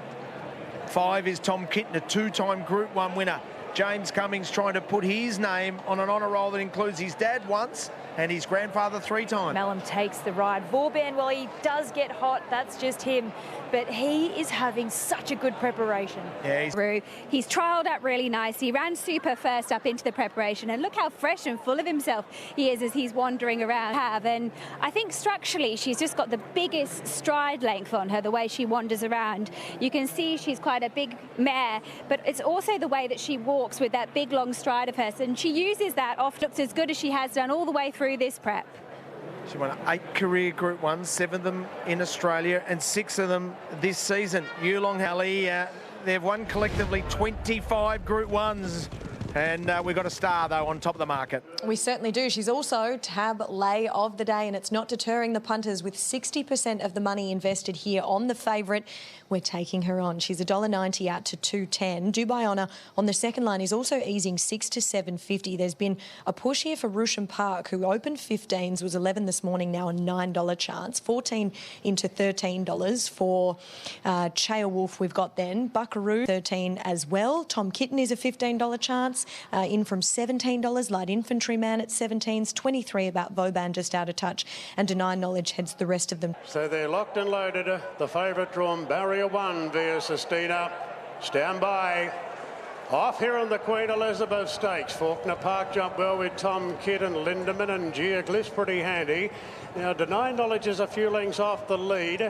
5 is Tom Kitten, a 2-time Group 1 winner. James Cummings trying to put his name on an honour roll that includes his dad once and his grandfather 3 times. Malum takes the ride. Vauban, well, he does get hot. That's just him. But he is having such a good preparation. Yeah, he's trialled up really nice. He ran super first up into the preparation, and look how fresh and full of himself he is as he's wandering around. And I think structurally she's just got the biggest stride length on her, the way she wanders around. You can see she's quite a big mare, but it's also the way that she walks with that big long stride of hers, and she uses that off. Looks as good as she has done all the way through this prep. She won 8 career Group 1s, 7 of them in Australia and 6 of them this season. Yulong Halley, they've won collectively 25 Group 1s. And we've got a star, though, on top of the market. We certainly do. She's also tab lay of the day, and it's not deterring the punters with 60% of the money invested here on the favourite. We're taking her on. She's $1.90 out to $2.10. Dubai Honour on the second line is also easing 6 to $7.50. There's been a push here for Rusham Park, who opened 15s, was 11 this morning, now a $9 chance. 14 into $13 for Chaya Wolf. We've got then Buckaroo 13 as well. Tom Kitten is a $15 chance. In from $17, Light Infantryman at 17s, 23 about Vauban just out of touch, and Deny Knowledge heads the rest of them. So they're locked and loaded. The favourite drawn, Barrier 1 via Sistina. Stand by. Off here on the Queen Elizabeth Stakes. Faulkner Park jumped well with Tom Kitten, Lindemann and Geoglyph pretty handy. Now, Deny Knowledge is a few lengths off the lead.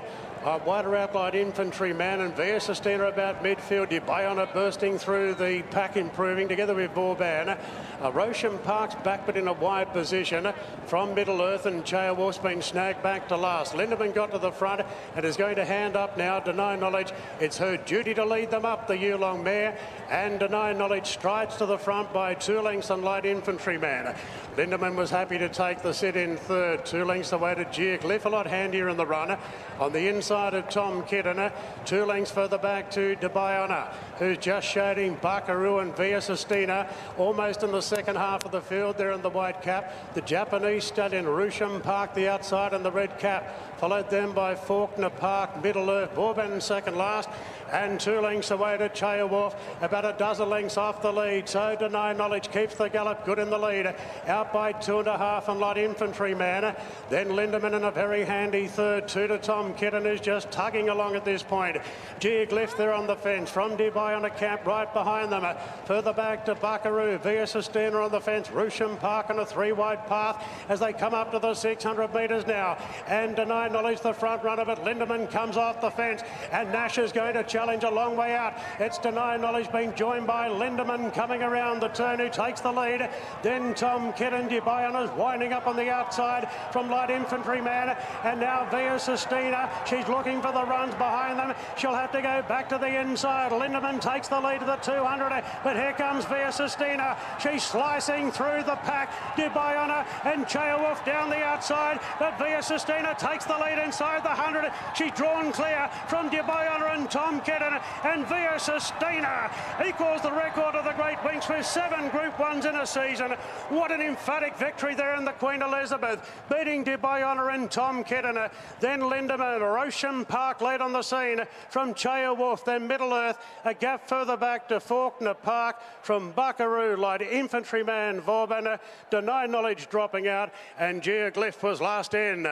Wider outline Infantryman and Via Sistina about midfield. Dubai bursting through the pack, improving together with Vauban. Rosham Park's back but in a wide position from Middle Earth, and Chaya Wolf's been snagged back to last. Lindemann got to the front and is going to hand up now. Deny Knowledge, it's her duty to lead them up, the Yulong mare, and Deny Knowledge strides to the front by 2 lengths on Light Infantryman. Lindemann was happy to take the sit in third, 2 lengths away to Geoglyph, a lot handier in the run. On the inside of Tom Kitten, 2 lengths further back to Dubai, who's just shading Buckaroo and Via Sistina, almost in the second half of the field there in the white cap. The Japanese stallion Rusham Park, the outside, and the red cap, followed then by Faulkner Park, Middle Earth, Vauban second last, and 2 lengths away to Chaya Wolf, about a dozen lengths off the lead. So Deny Knowledge keeps the gallop good in the lead, out by 2.5 on Light Infantryman. Then Lindemann in a very handy third, 2 to Tom Kitten, who's just tugging along at this point. Geoglyph there on the fence from Dubai on a camp right behind them. Further back to Buckaroo, Via Sistina on the fence, Rusham Park on a 3-wide path as they come up to the 600 metres now. And Deny Knowledge the front runner, but Lindemann comes off the fence, and Nash is going to challenge a long way out. It's Deny Knowledge being joined by Lindemann coming around the turn, who takes the lead. Then Tom Kitten, Dubai is winding up on the outside from Light Infantryman, and now Via Sistina. She's looking for the runs behind them. She'll have to go back to the inside. Lindemann takes the lead to the 200, but here comes Via Sistina. She's slicing through the pack. Dubai and Chaya Wolf down the outside, but Via Sistina takes the lead inside the 100. She's drawn clear from Dubai and Tom Kitten, and Via Sistina equals the record of the Great Winks with 7 Group 1s in a season. What an emphatic victory there in the Queen Elizabeth, beating Dubai and Tom Kitten. Then Lindemann, Rosham Park led on the scene from Chaya Wolf, then Middle Earth, a gap further back to Faulkner Park from Buckaroo, Light Infantryman, Vauban, Deny Knowledge dropping out, and Geoglyph was last in.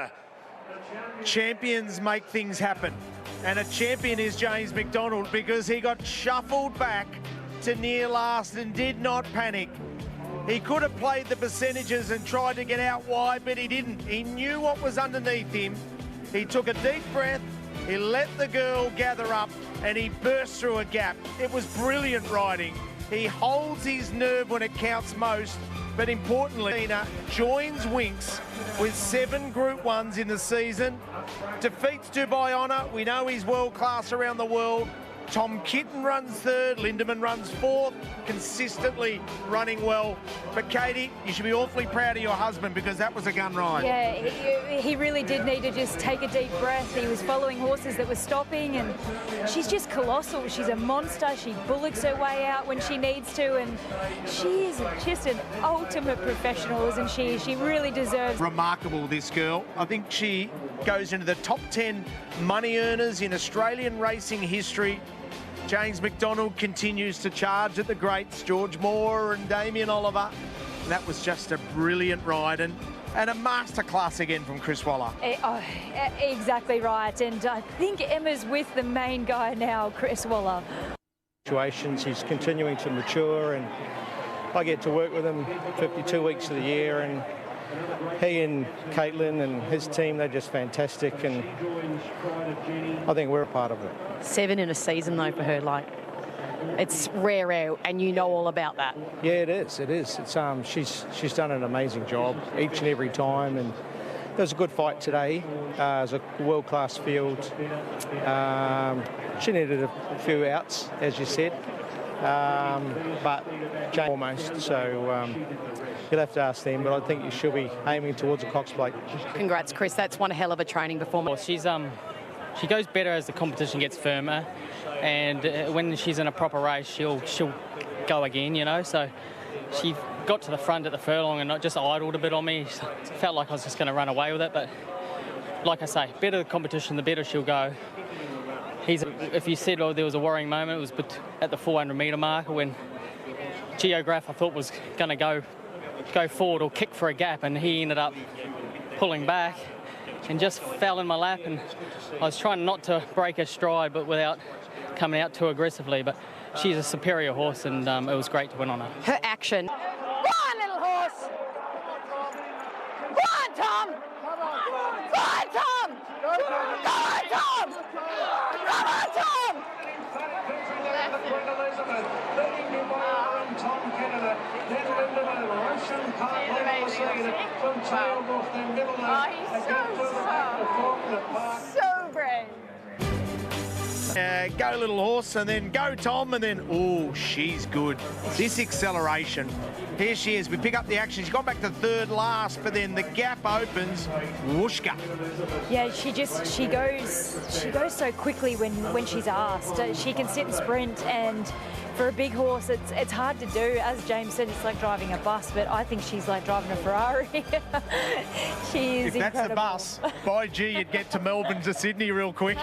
Champions make things happen, and a champion is James McDonald, because he got shuffled back to near last and did not panic. He could have played the percentages and tried to get out wide, but he didn't. He knew what was underneath him. He took a deep breath, he let the girl gather up, and he burst through a gap. It was brilliant riding. He holds his nerve when it counts most, but importantly, Tina joins Winks with 7 Group 1s in the season, defeats Dubai Honour. We know he's world class around the world. Tom Kitten runs third, Lindemann runs fourth, consistently running well. But Katie, you should be awfully proud of your husband because that was a gun ride. Yeah, he really did need to just take a deep breath. He was following horses that were stopping, and she's just colossal. She's a monster. She bullocks her way out when she needs to, and she is just an ultimate professional, isn't she? She really deserves... Remarkable, this girl. I think she goes into the top 10 money earners in Australian racing history. James McDonald continues to charge at the greats, George Moore and Damien Oliver. That was just a brilliant ride and a masterclass again from Chris Waller. Exactly right, and I think Emma's with the main guy now, Chris Waller. He's continuing to mature, and I get to work with him 52 weeks of the year, and he and Caitlin and his team, they're just fantastic, and I think we're a part of it. 7 in a season, though, for her, like, it's rare, and you know all about that. Yeah, it is. It's she's done an amazing job each and every time, and there was a good fight today. It was a world-class field. She needed a few outs, as you said, but almost, so you'll have to ask them, but I think you should be aiming towards a Cox Plate. Congrats, Chris. That's one hell of a training performance. She goes better as the competition gets firmer, and when she's in a proper race, she'll go again, you know. So she got to the front at the furlong and not just idled a bit on me. Felt like I was just going to run away with it, but like I say, better the competition, the better she'll go. If you said there was a worrying moment, it was at the 400-metre marker when Geograph, I thought, was going to go forward or kick for a gap, and he ended up pulling back and just fell in my lap, and I was trying not to break her stride but without coming out too aggressively, but she's a superior horse, and it was great to win on her. Her action. Go on, little horse! Go on, Tom! Go on, Tom! Go on, Tom! Come on, Tom! So brave. Go little horse, and then go Tom, and then, oh, she's good. This acceleration, here she is. We pick up the action. She's gone back to third last, but then the gap opens. Whooshka. Yeah, she goes so quickly when she's asked. She can sit and sprint, and for a big horse, it's hard to do. As James said, it's like driving a bus, but I think she's like driving a Ferrari. She's If that's incredible. the bus, by gee, you'd get to Melbourne to Sydney real quick.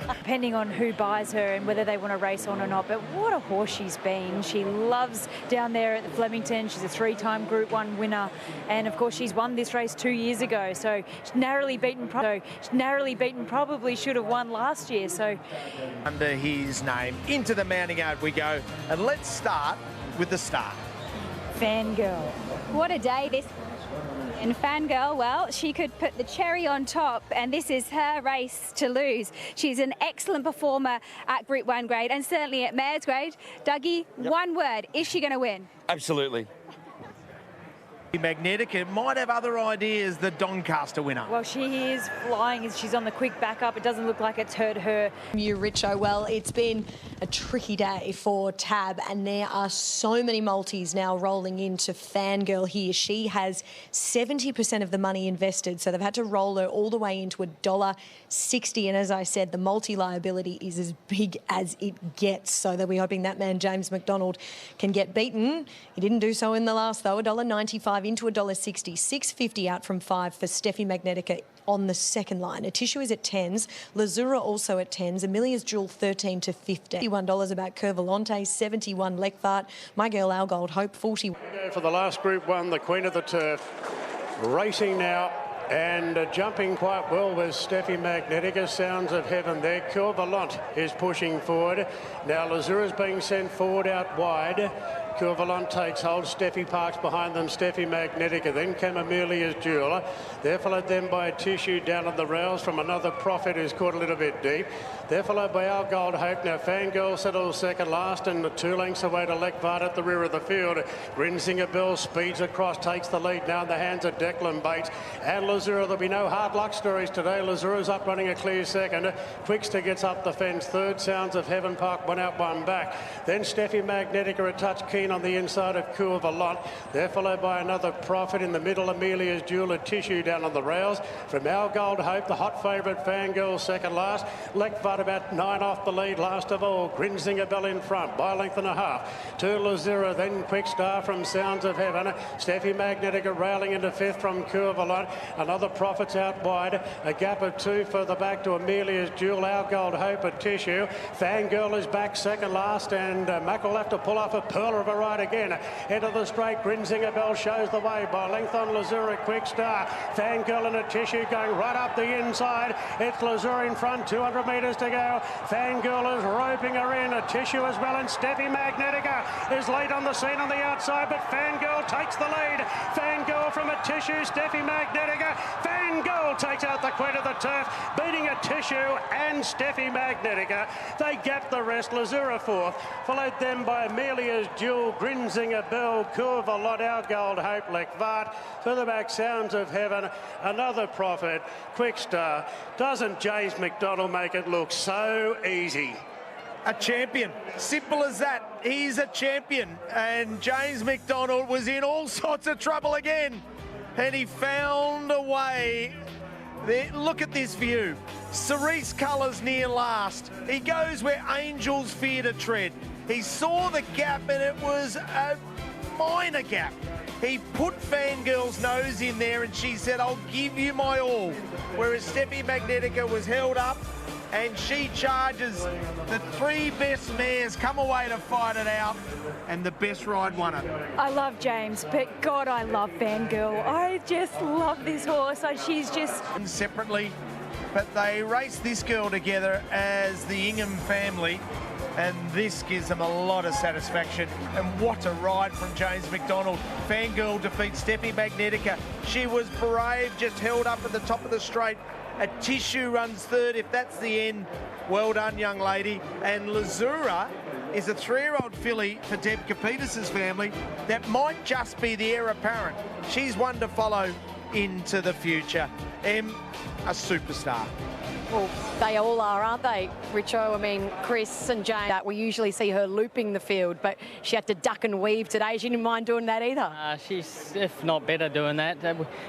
Depending on who buys her and whether they want to race on or not, but what a horse she's been. She loves down there at the Flemington. She's a 3-time Group 1 winner, and of course she's won this race 2 years ago, so she's narrowly beaten, probably should have won last year. So under his name, into the mounting yard we go, and let's start with the start. Fangirl. What a day this. And Fangirl, well, she could put the cherry on top, and this is her race to lose. She's an excellent performer at Group 1 grade and certainly at Mares grade. Dougie, one word, is she going to win? Absolutely. Magnetica might have other ideas, the Doncaster winner. Well, she is flying as she's on the quick backup. It doesn't look like it's hurt her. You, Richo. Well, it's been a tricky day for Tab, and there are so many multis now rolling into Fangirl here. She has 70% of the money invested, so they've had to roll her all the way into $1.60. And as I said, the multi-liability is as big as it gets. So they'll be hoping that man, James McDonald, can get beaten. He didn't do so in the last, though. $1.95 into $1.60, $6.50 out from 5 for Steffi Magnetica on the second line. Atishu is at 10s, Lazura also at 10s, Amelia's Jewel 13 to 50. $51 about Curvolante, 71 Lekvart, My Girl Algold Hope 40. For the last Group 1, the Queen of the Turf, racing now and jumping quite well with Steffi Magnetica. Sounds of heaven there. Curvolant is pushing forward. Now Lazura's being sent forward out wide. Curvolant takes hold. Steffi parks behind them. Steffi Magnetica. Then came Amelia's Jewel. They're followed then by Tissue down at the rails from another Prophet who's caught a little bit deep. They're followed by Our Gold Hope. Now Fangirl settles second last and 2 lengths away to Lekvard at the rear of the field. Grinzinger Bell speeds across, takes the lead now in the hands of Declan Bates and Lazura. There'll be no hard luck stories today. Lazura's up running a clear second. Quickster gets up the fence third. Sounds of Heaven Park 1 out 1 back. Then Steffi Magnetica a touch keen on the inside of Coup of a Lot. They're followed by Another Profit in the middle. Amelia's Jewel of Tissue down on the rails. From Our Gold Hope, the hot favourite Fangirl second last. Lekvard about 9 off the lead last of all. Grinzinger Bell in front by a length and a half. To Lazura, then Quick Star from Sounds of Heaven. Steffi Magnetica railing into fifth from Coup of a Lot. Another Profit's out wide. A gap of 2 further back to Amelia's Jewel. Our Gold Hope of Tissue. Fangirl is back second last, and Mac will have to pull off a pearler of a ride again. Into the straight, Grinzinger Bell shows the way by length on Lazura. Quick Star. Fangirl and a Tissue going right up the inside. It's Lazura in front, 200 metres to go. Fangirl is roping her in. A Tissue as well, and Steffi Magnetica is late on the scene on the outside, but Fangirl takes the lead. Fangirl from a Tissue, Steffi Magnetica. Fangirl takes out the Queen of the Turf, beating a Tissue and Steffi Magnetica. They gap the rest. Lazura fourth, followed then by Amelia's Jewel, Grinzinger Bell, Coup of a Lot, Our Gold Hope, Lekvard. Further back, Sounds of Heaven, Another Profit, Quick Star. Doesn't James McDonald make it look so easy? A champion. Simple as that. He's a champion. And James McDonald was in all sorts of trouble again. And he found a way. There, look at this view. Cerise Colours near last. He goes where angels fear to tread. He saw the gap, and it was a minor gap. He put Fangirl's nose in there, and she said, I'll give you my all. Whereas Steffi Magnetica was held up, and she charges. The 3 best mares come away to fight it out, and the best ride won it. I love James, but God, I love Fangirl. I just love this horse. She's just... Separately, but they race this girl together as the Ingham family, and this gives them a lot of satisfaction. And what a ride from James McDonald. Fangirl defeats Steffi Magnetica. She was brave, just held up at the top of the straight. A Tissue runs third. If that's the end, well done, young lady. And Lazura is a 3-year-old filly for Deb Capetis' family that might just be the heir apparent. She's one to follow into the future. A superstar. Well, they all are, aren't they, Richo? I mean, Chris and Jane, we usually see her looping the field, but she had to duck and weave today. She didn't mind doing that either. She's, if not better, doing that.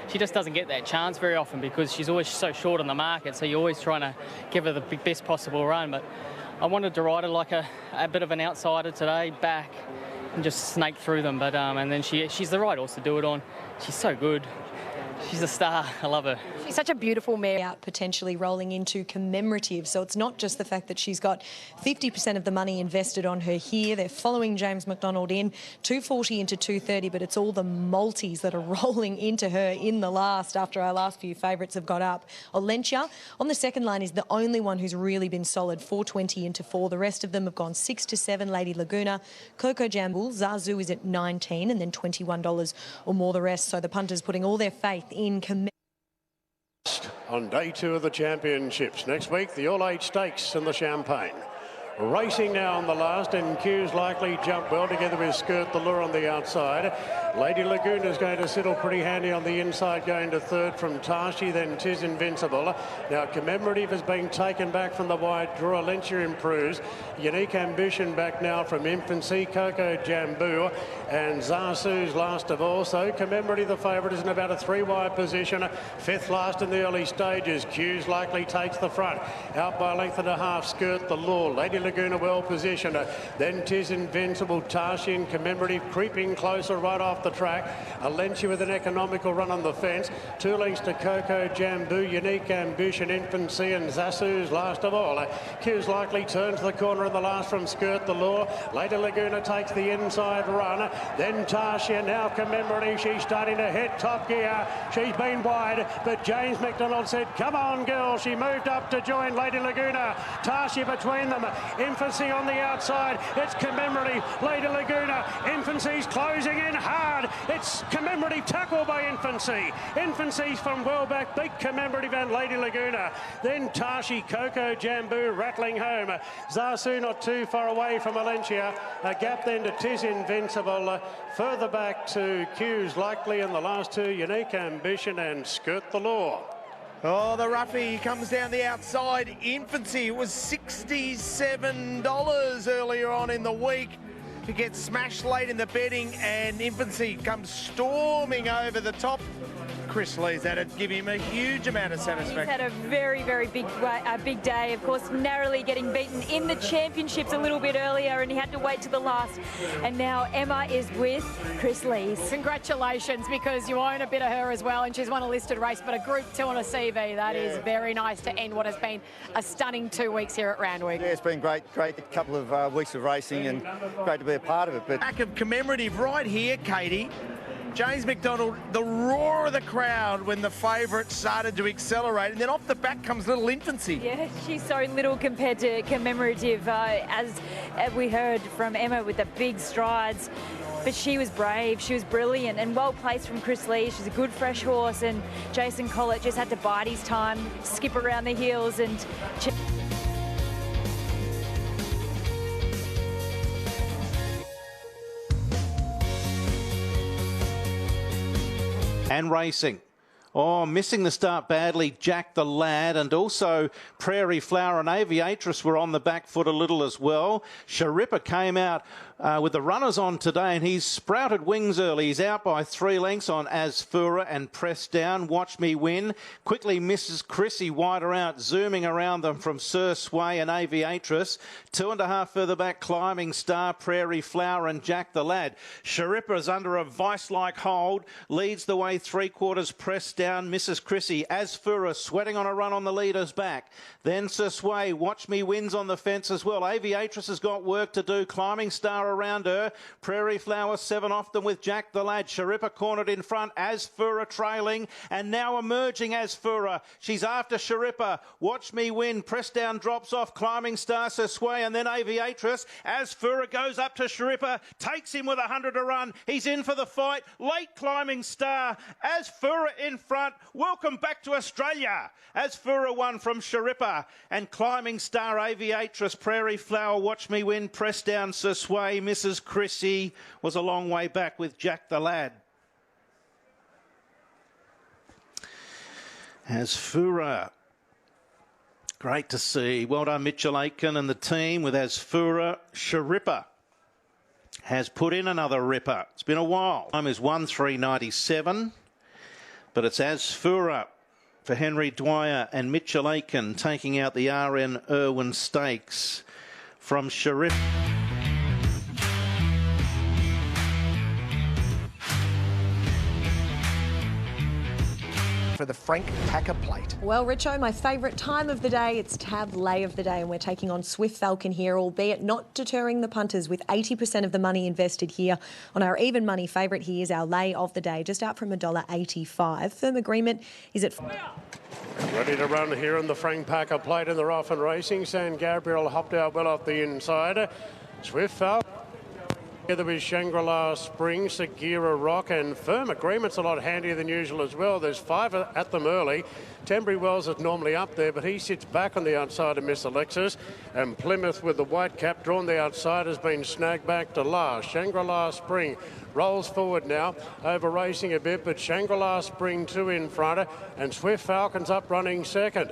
She just doesn't get that chance very often because she's always so short on the market, so you're always trying to give her the best possible run. But I wanted to ride her like a bit of an outsider today, back, and just snake through them. But and then she's the right horse to do it on. She's so good. She's a star. I love her. She's such a beautiful mare. Out potentially rolling into commemorative. So it's not just the fact that she's got 50% of the money invested on her here. They're following James McDonald in 240 into 230, but it's all the multis that are rolling into her in the last after our last few favourites have got up. Olentia on the second line is the only one who's really been solid, 420 into 4. The rest of them have gone 6 to 7. Lady Laguna, Coco Jambul, Zazu is at 19 and then $21 or more the rest. So the punters putting all their faith in on day 2 of the championships. Next week, the All-Age Stakes and the Champagne. Racing now on the last, and Q's likely jump well together with Skirt the Lure on the outside. Lady Laguna is going to settle pretty handy on the inside, going to third from Tashi, then Tis Invincible. Now Commemorative is being taken back from the wide draw. Olentia improves. Unique Ambition back now from Infancy. Coco Jamboo and Zasu's last of all. So Commemorative, the favourite, is in about a 3-wide position. 5th last in the early stages. Q's likely takes the front. Out by a length and a half, Skirt the Lure. Lady Laguna well positioned. Then Tis Invincible, Tashi and Commemorative creeping closer right off the track. Olentia with an economical run on the fence. 2 lengths to Coco Jamboo, Unique Ambition, Infancy and Zasu's last of all. Q's likely turns the corner in the last from Skirt the Lure. Lady Laguna takes the inside run. Then Tashi, and now Commemorative. She's starting to hit top gear. She's been wide, but James McDonald said, come on, girl. She moved up to join Lady Laguna. Tashi between them. Infancy on the outside. It's commemorative. Lady Laguna. Infancy's closing in hard. It's commemorative tackle by Infancy. Infancy's from well back. Big commemorative and Lady Laguna. Then Tashi, Coco, Jambu rattling home. Zasu not too far away from Valencia. A gap then to Tis Invincible. Further back to Q's Likely in the last two. Unique Ambition and Skirt the Law. Oh, the roughie comes down the outside. Infancy, it was $67 earlier on in the week. It gets smashed late in the betting, and Infancy comes storming over the top. Chris Lees, that'd give him a huge amount of satisfaction. He's had a very, very big day. Of course, narrowly getting beaten in the championships a little bit earlier, and he had to wait to the last. And now Emma is with Chris Lees. Congratulations, because you own a bit of her as well, and she's won a listed race, but a Group 2 on a CV. That is very nice to end what has been a stunning 2 weeks here at Randwick. Yeah, it's been great couple of weeks of racing, and great to be a part of it. But back of commemorative right here, Katie. James McDonald, the roar of the crowd when the favourite started to accelerate, and then off the back comes Little Infancy. Yeah, she's so little compared to commemorative, as we heard from Emma with the big strides. But she was brave, she was brilliant, and well placed from Chris Lee. She's a good fresh horse, and Jason Collett just had to bide his time, skip around the heels, and and racing. Oh, missing the start badly, Jack the Lad, and also Prairie Flower and Aviatress were on the back foot a little as well. Sharippa came out with the runners on today, and he's sprouted wings early. He's out by 3 lengths on Asfura and Press Down. Watch Me Win. Quickly Mrs. Chrissy wider out, zooming around them from Sir Sway and Aviatress. 2.5 further back, Climbing Star, Prairie Flower and Jack the Lad. Sharippa is under a vice-like hold, leads the way 3/4 Press Down. Mrs. Chrissy, Asfura sweating on a run on the leader's back. Then Sir Sway, Watch Me Wins on the fence as well. Aviatress has got work to do. Climbing Star around her. Prairie Flower 7 off them with Jack the Lad. Sharippa cornered in front. Asfura trailing, and now emerging Asfura. She's after Sharippa. Watch Me Win. Press Down drops off. Climbing Star, Sir Sway, and then Aviatress. Asfura goes up to Sharippa, takes him with 100 to run. He's in for the fight. Late Climbing Star. Asfura in front. Welcome back to Australia. Asfura won from Sharippa, and Climbing Star, Aviatress, Prairie Flower, Watch Me Win, Press Down, Sir Sway, Mrs. Chrissy was a long way back with Jack the Lad. Asfura, great to see. Well done, Mitchell Aitken and the team with Asfura. Sharippa has put in another ripper. It's been a while. Time is 1:3.97, but it's Asfura for Henry Dwyer and Mitchell Aitken taking out the RN Irwin Stakes from Sharippa. For the Frank Packer Plate. Well, Richo, my favourite time of the day, it's Tab Lay of the day, and we're taking on Swift Falcon here, albeit not deterring the punters with 80% of the money invested here on our even money favourite. He is our lay of the day, just out from $1.85. Firm agreement is at... Ready to run here in the Frank Packer Plate in the Rough and Racing. San Gabriel hopped out well off the inside. Swift Falcon together with Shangri-La Spring, Sagira Rock, and Firm Agreement's a lot handier than usual as well. There's 5 at them early. Tenbury Wells is normally up there, but he sits back on the outside of Miss Alexis. And Plymouth with the white cap drawn the outside has been snagged back to last. Shangri-La Spring rolls forward now, over racing a bit, but Shangri-La Spring 2 in front, and Swift Falcon's up running second.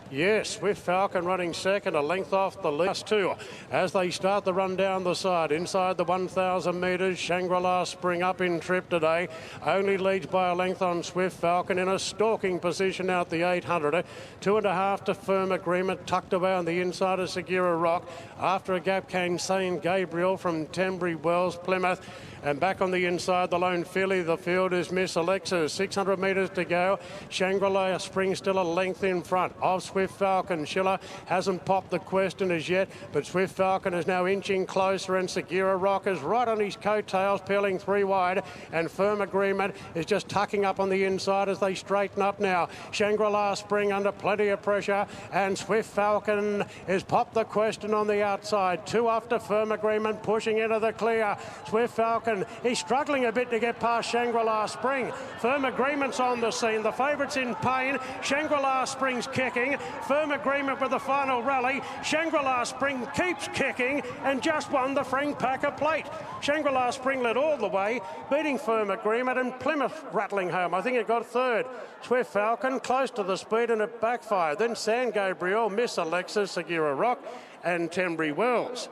Yes, Swift Falcon running second, a length off the last 2 as they start the run down the side. Inside the 1,000 metres, Shangri-La Spring up in trip today. Only leads by a length on Swift Falcon in a stalking position out the 800. 2.5 to Firm Agreement, tucked away on the inside of Sagira Rock. After a gap came San Gabriel from Tenbury Wells, Plymouth. And back on the inside, the lone filly, the field is Miss Alexis. 600 metres to go. Shangri-La Spring still a length in front of Swift Swift Falcon. Schiller hasn't popped the question as yet, but Swift Falcon is now inching closer, and Segura Rock is right on his coattails, peeling 3 wide, and Firm Agreement is just tucking up on the inside as they straighten up now. Shangri-La Spring under plenty of pressure, and Swift Falcon has popped the question on the outside. 2 after Firm Agreement, pushing into the clear. Swift Falcon, he's struggling a bit to get past Shangri-La Spring. Firm Agreement's on the scene. The favourite's in pain. Shangri-La Spring's kicking. Firm Agreement with the final rally. Shangri-La Spring keeps kicking and just won the Frank Packer Plate. Shangri-La Spring led all the way, beating Firm Agreement, and Plymouth rattling home. I think it got third. Swift Falcon close to the speed, and it backfired. Then San Gabriel, Miss Alexis, Segura Rock and Tenbury Wells.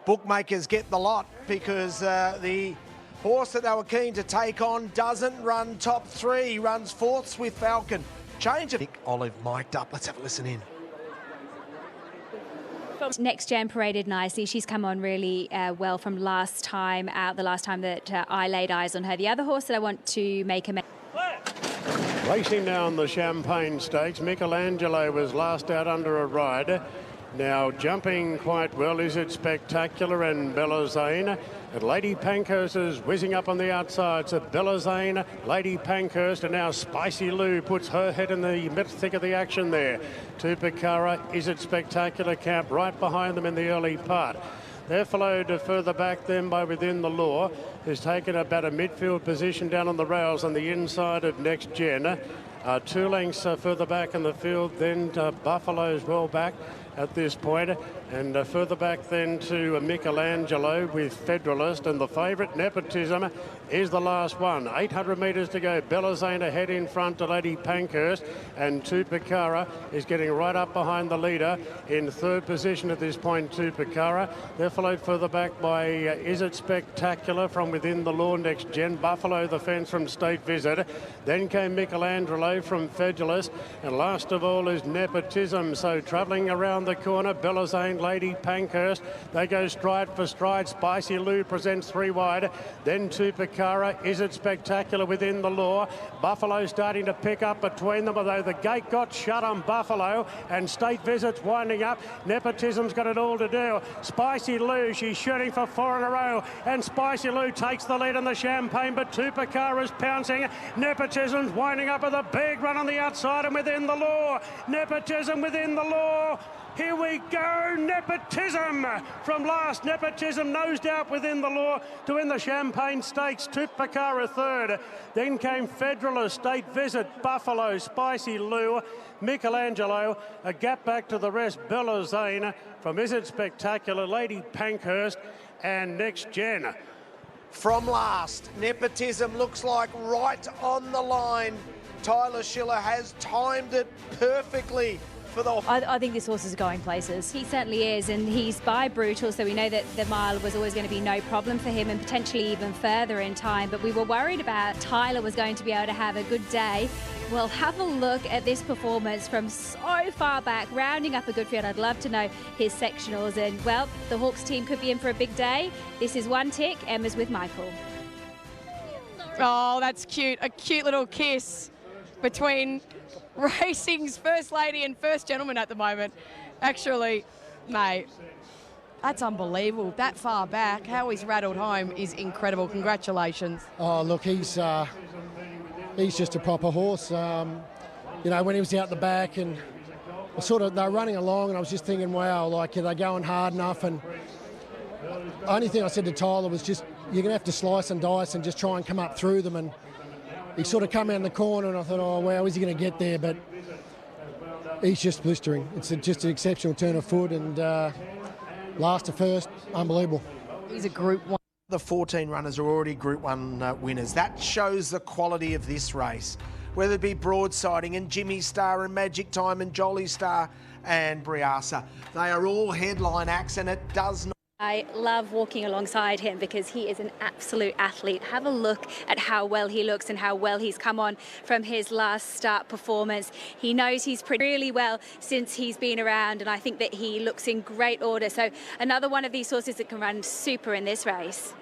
Bookmakers get the lot because the horse that they were keen to take on doesn't run top 3, runs 4th Swift Falcon. Change of Nick Olive mic'd up. Let's have a listen in. Next Gen paraded nicely. She's come on really well from last time out, the last time that I laid eyes on her. The other horse that I want to make a... Racing now on the Champagne Stakes, Michelangelo was last out under a ride. Now jumping quite well, Is It Spectacular and Bella Zane. And Lady Pankhurst is whizzing up on the outside. So Bella Zane, Lady Pankhurst, and now Spicy Lou puts her head in the thick of the action there. Tupacara, Is It Spectacular camp right behind them in the early part. They're followed further back then by Within the Law, who's taken about a midfield position down on the rails on the inside of Next Gen. 2 lengths further back in the field, then Buffalo's well back at this point, and further back then to Michelangelo with Federalist, and the favourite Nepotism is the last one. 800 metres to go. Bella Zane ahead in front to Lady Pankhurst, and Tupacara is getting right up behind the leader in 3rd position at this point. Tupacara, they're followed further back by Is It Spectacular from Within the Law, Next Gen, Buffalo the Fence from State Visit, then came Michelangelo from Federalist, and last of all is Nepotism. So travelling around the corner, Bella Zane, Lady Pankhurst, they go stride for stride. Spicy Lou presents 3 wide, then Tupacara, Is It Spectacular, Within the Law. Buffalo starting to pick up between them, although the gate got shut on Buffalo, and State Visit's winding up. Nepotism's got it all to do. Spicy Lou, she's shooting for 4 in a row, and Spicy Lou takes the lead in the Champagne, but Tupacara's pouncing. Nepotism's winding up with a big run on the outside, and Within the Law. Nepotism, Within the Law. Here we go, Nepotism from last. Nepotism nosed out Within the Law to win the Champagne Stakes. Tupacara 3rd. Then came Federalist, State Visit, Buffalo, Spicy Lou, Michelangelo. A gap back to the rest, Bella Zane from Is It Spectacular, Lady Pankhurst and Next Gen. From last, Nepotism looks like right on the line. Tyler Schiller has timed it perfectly. I think this horse is going places. He certainly is, and he's by Brutal, so we know that the mile was always going to be no problem for him, and potentially even further in time. But we were worried about Tyler was going to be able to have a good day. Well, have a look at this performance from so far back, rounding up a good field. I'd love to know his sectionals, and well, the Hawks team could be in for a big day. This is 1 tick. Emma's with Michael. Oh, that's cute. A cute little kiss between racing's first lady and first gentleman at the moment. Actually, mate, that's unbelievable. That far back, how he's rattled home is incredible. Congratulations. Oh, look, he's just a proper horse. You know, when he was out the back and they're running along, and I was just thinking, wow, like, are they going hard enough? And the only thing I said to Tyler was just, you're going to have to slice and dice and just try and come up through them. And he sort of come out in the corner, and I thought, oh, wow, is he going to get there? But he's just blistering. It's just an exceptional turn of foot, and last to first, unbelievable. He's a Group 1. The 14 runners are already Group 1 winners. That shows the quality of this race. Whether it be Broadsiding and Jimmy Star and Magic Time and Jolly Star and Briasa. They are all headline acts, and it does not. I love walking alongside him because he is an absolute athlete. Have a look at how well he looks and how well he's come on from his last start performance. He knows he's pretty really well since he's been around, and I think that he looks in great order. So another one of these horses that can run super in this race.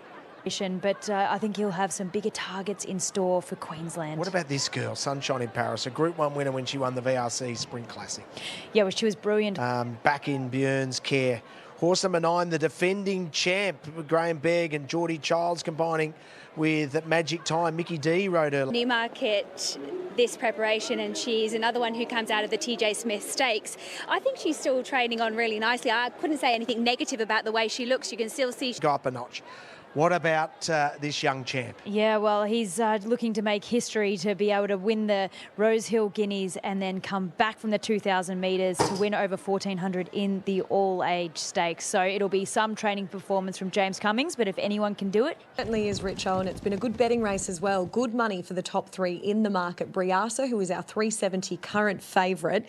But I think he'll have some bigger targets in store for Queensland. What about this girl, Sunshine in Paris, a Group 1 winner when she won the VRC Sprint Classic? Yeah, well, she was brilliant. Back in Björn's care. Horse number 9, the defending champ, Graham Begg and Geordie Childs combining with Magic Time. Mickey D rode her. Newmarket this preparation, and she's another one who comes out of the TJ Smith Stakes. I think she's still training on really nicely. I couldn't say anything negative about the way she looks. You can still see... Go up a notch. What about this young champ? Yeah, well, he's looking to make history to be able to win the Rosehill Guineas and then come back from the 2,000 metres to win over 1,400 in the all-age stakes. So it'll be some training performance from James Cummings, but if anyone can do it... Certainly is, Richo, and it's been a good betting race as well. Good money for the top 3 in the market. Briasa, who is our 370 current favourite.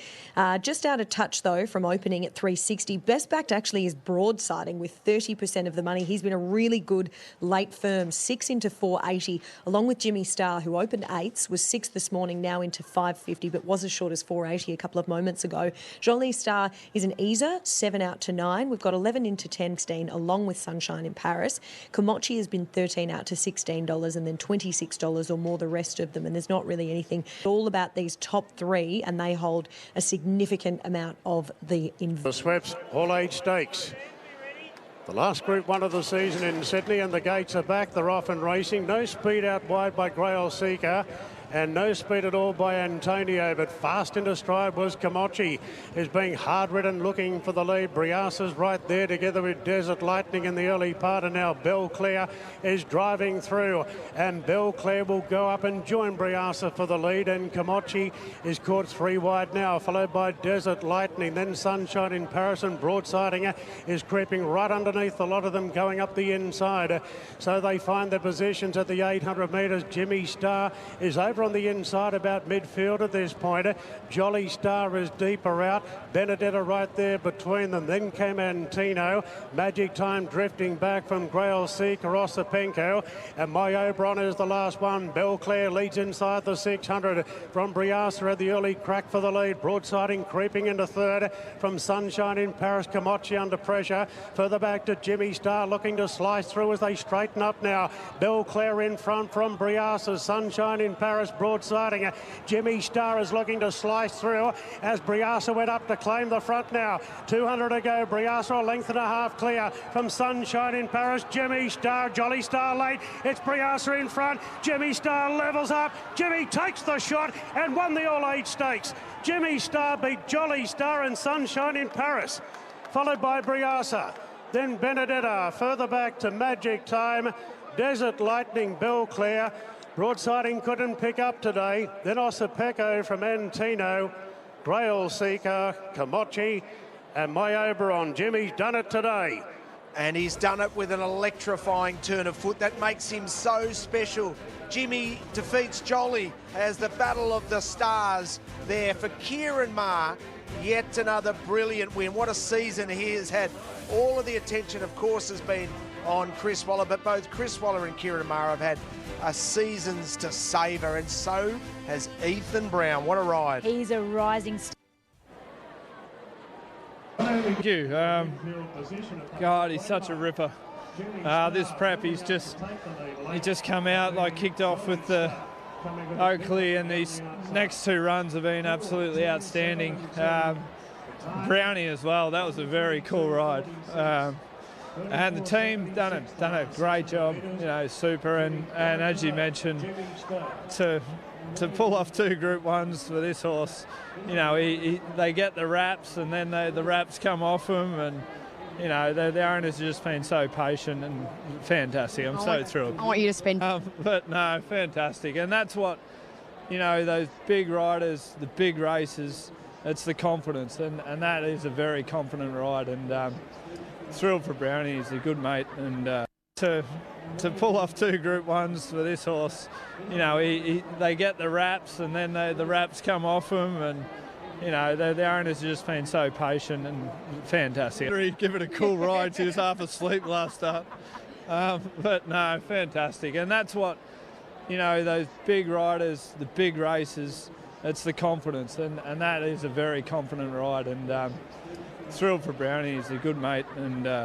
Just out of touch, though, from opening at 360. Best backed actually is Broadsiding with 30% of the money. He's been a really good late firm, 6 into 480, along with Jimmy Star, who opened 8s, was 6th this morning, now into 550, but was as short as 480 a couple of moments ago. Jolie Star is an easer, 7 out to 9. We've got 11 into 10, 16, along with Sunshine in Paris. Komochi has been 13 out to $16 and then $26 or more the rest of them, and there's not really anything. It's all about these top 3, and they hold a significant amount of the The Sweps all-age stakes. The last Group 1 of the season in Sydney, and the gates are back. They're off and racing. No speed out wide by Grail Seeker, and no speed at all by Antonio, but fast into stride was Komochi, who's being hard-ridden, looking for the lead. Briasa's right there together with Desert Lightning in the early part, and now Belclair is driving through, and Belclair will go up and join Briasa for the lead, and Komochi is caught 3 wide now, followed by Desert Lightning, then Sunshine in Paris, and Broadsiding is creeping right underneath a lot of them going up the inside. So they find their positions at the 800 metres. Jimmy Star is over on the inside about midfield at this point. Jolly Star is deeper out. Benedetta right there between them. Then came Antino. Magic Time drifting back from Grail Seeker, Osipenko. And My Oberon is the last one. Belclair leads inside the 600 from Briasa at the early crack for the lead. Broadsiding creeping into 3rd from Sunshine in Paris. Komochi under pressure. Further back to Jimmy Star looking to slice through as they straighten up now. Belclair in front from Briasa. Sunshine in Paris. Broadsiding. Jimmy Star is looking to slice through as Briasa went up to claim the front now. 200 to go. Briasa a length and a half clear from Sunshine in Paris. Jimmy Star, Jolly Star late. It's Briasa in front. Jimmy Star levels up. Jimmy takes the shot and won the all-age stakes. Jimmy Star beat Jolly Star and Sunshine in Paris, followed by Briasa. Then Benedetta, further back to Magic Time. Desert Lightning, Belclair. Broadsiding couldn't pick up today. Then Osipenko from Antino, Grail Seeker, Komochi, and My Oberon. Jimmy's done it today. And he's done it with an electrifying turn of foot that makes him so special. Jimmy defeats Jolly as the battle of the stars there for Kieran Maher. Yet another brilliant win. What a season he has had. All of the attention, of course, has been on Chris Waller, but both Chris Waller and Kieran Maher have had seasons to savour, and so has Ethan Brown. What a ride. He's a rising star. Thank you. God, he's such a ripper. This prep, he just come out, like kicked off with the Oakley, and these next 2 runs have been absolutely outstanding. Brownie as well, that was a very cool ride. And the team done a great job, you know, super. And as you mentioned, to pull off 2 Group 1s for this horse, you know, they get the wraps, and then the wraps come off them, and you know, the owners have just been so patient and fantastic. I'm so thrilled. I want you to spend. But no, fantastic, and that's what, you know, those big riders, the big races. It's the confidence, and that is a very confident ride, and thrilled for Brownie. He's a good mate, and to pull off 2 Group 1s for this horse, you know, they get the wraps, and then the wraps come off them, and you know, the owners have just been so patient and fantastic. Give it a cool ride. She was half asleep last start, but no, fantastic, and that's what, you know, those big riders, the big races. It's the confidence, and that is a very confident ride, and thrilled for Brownie. He's a good mate, and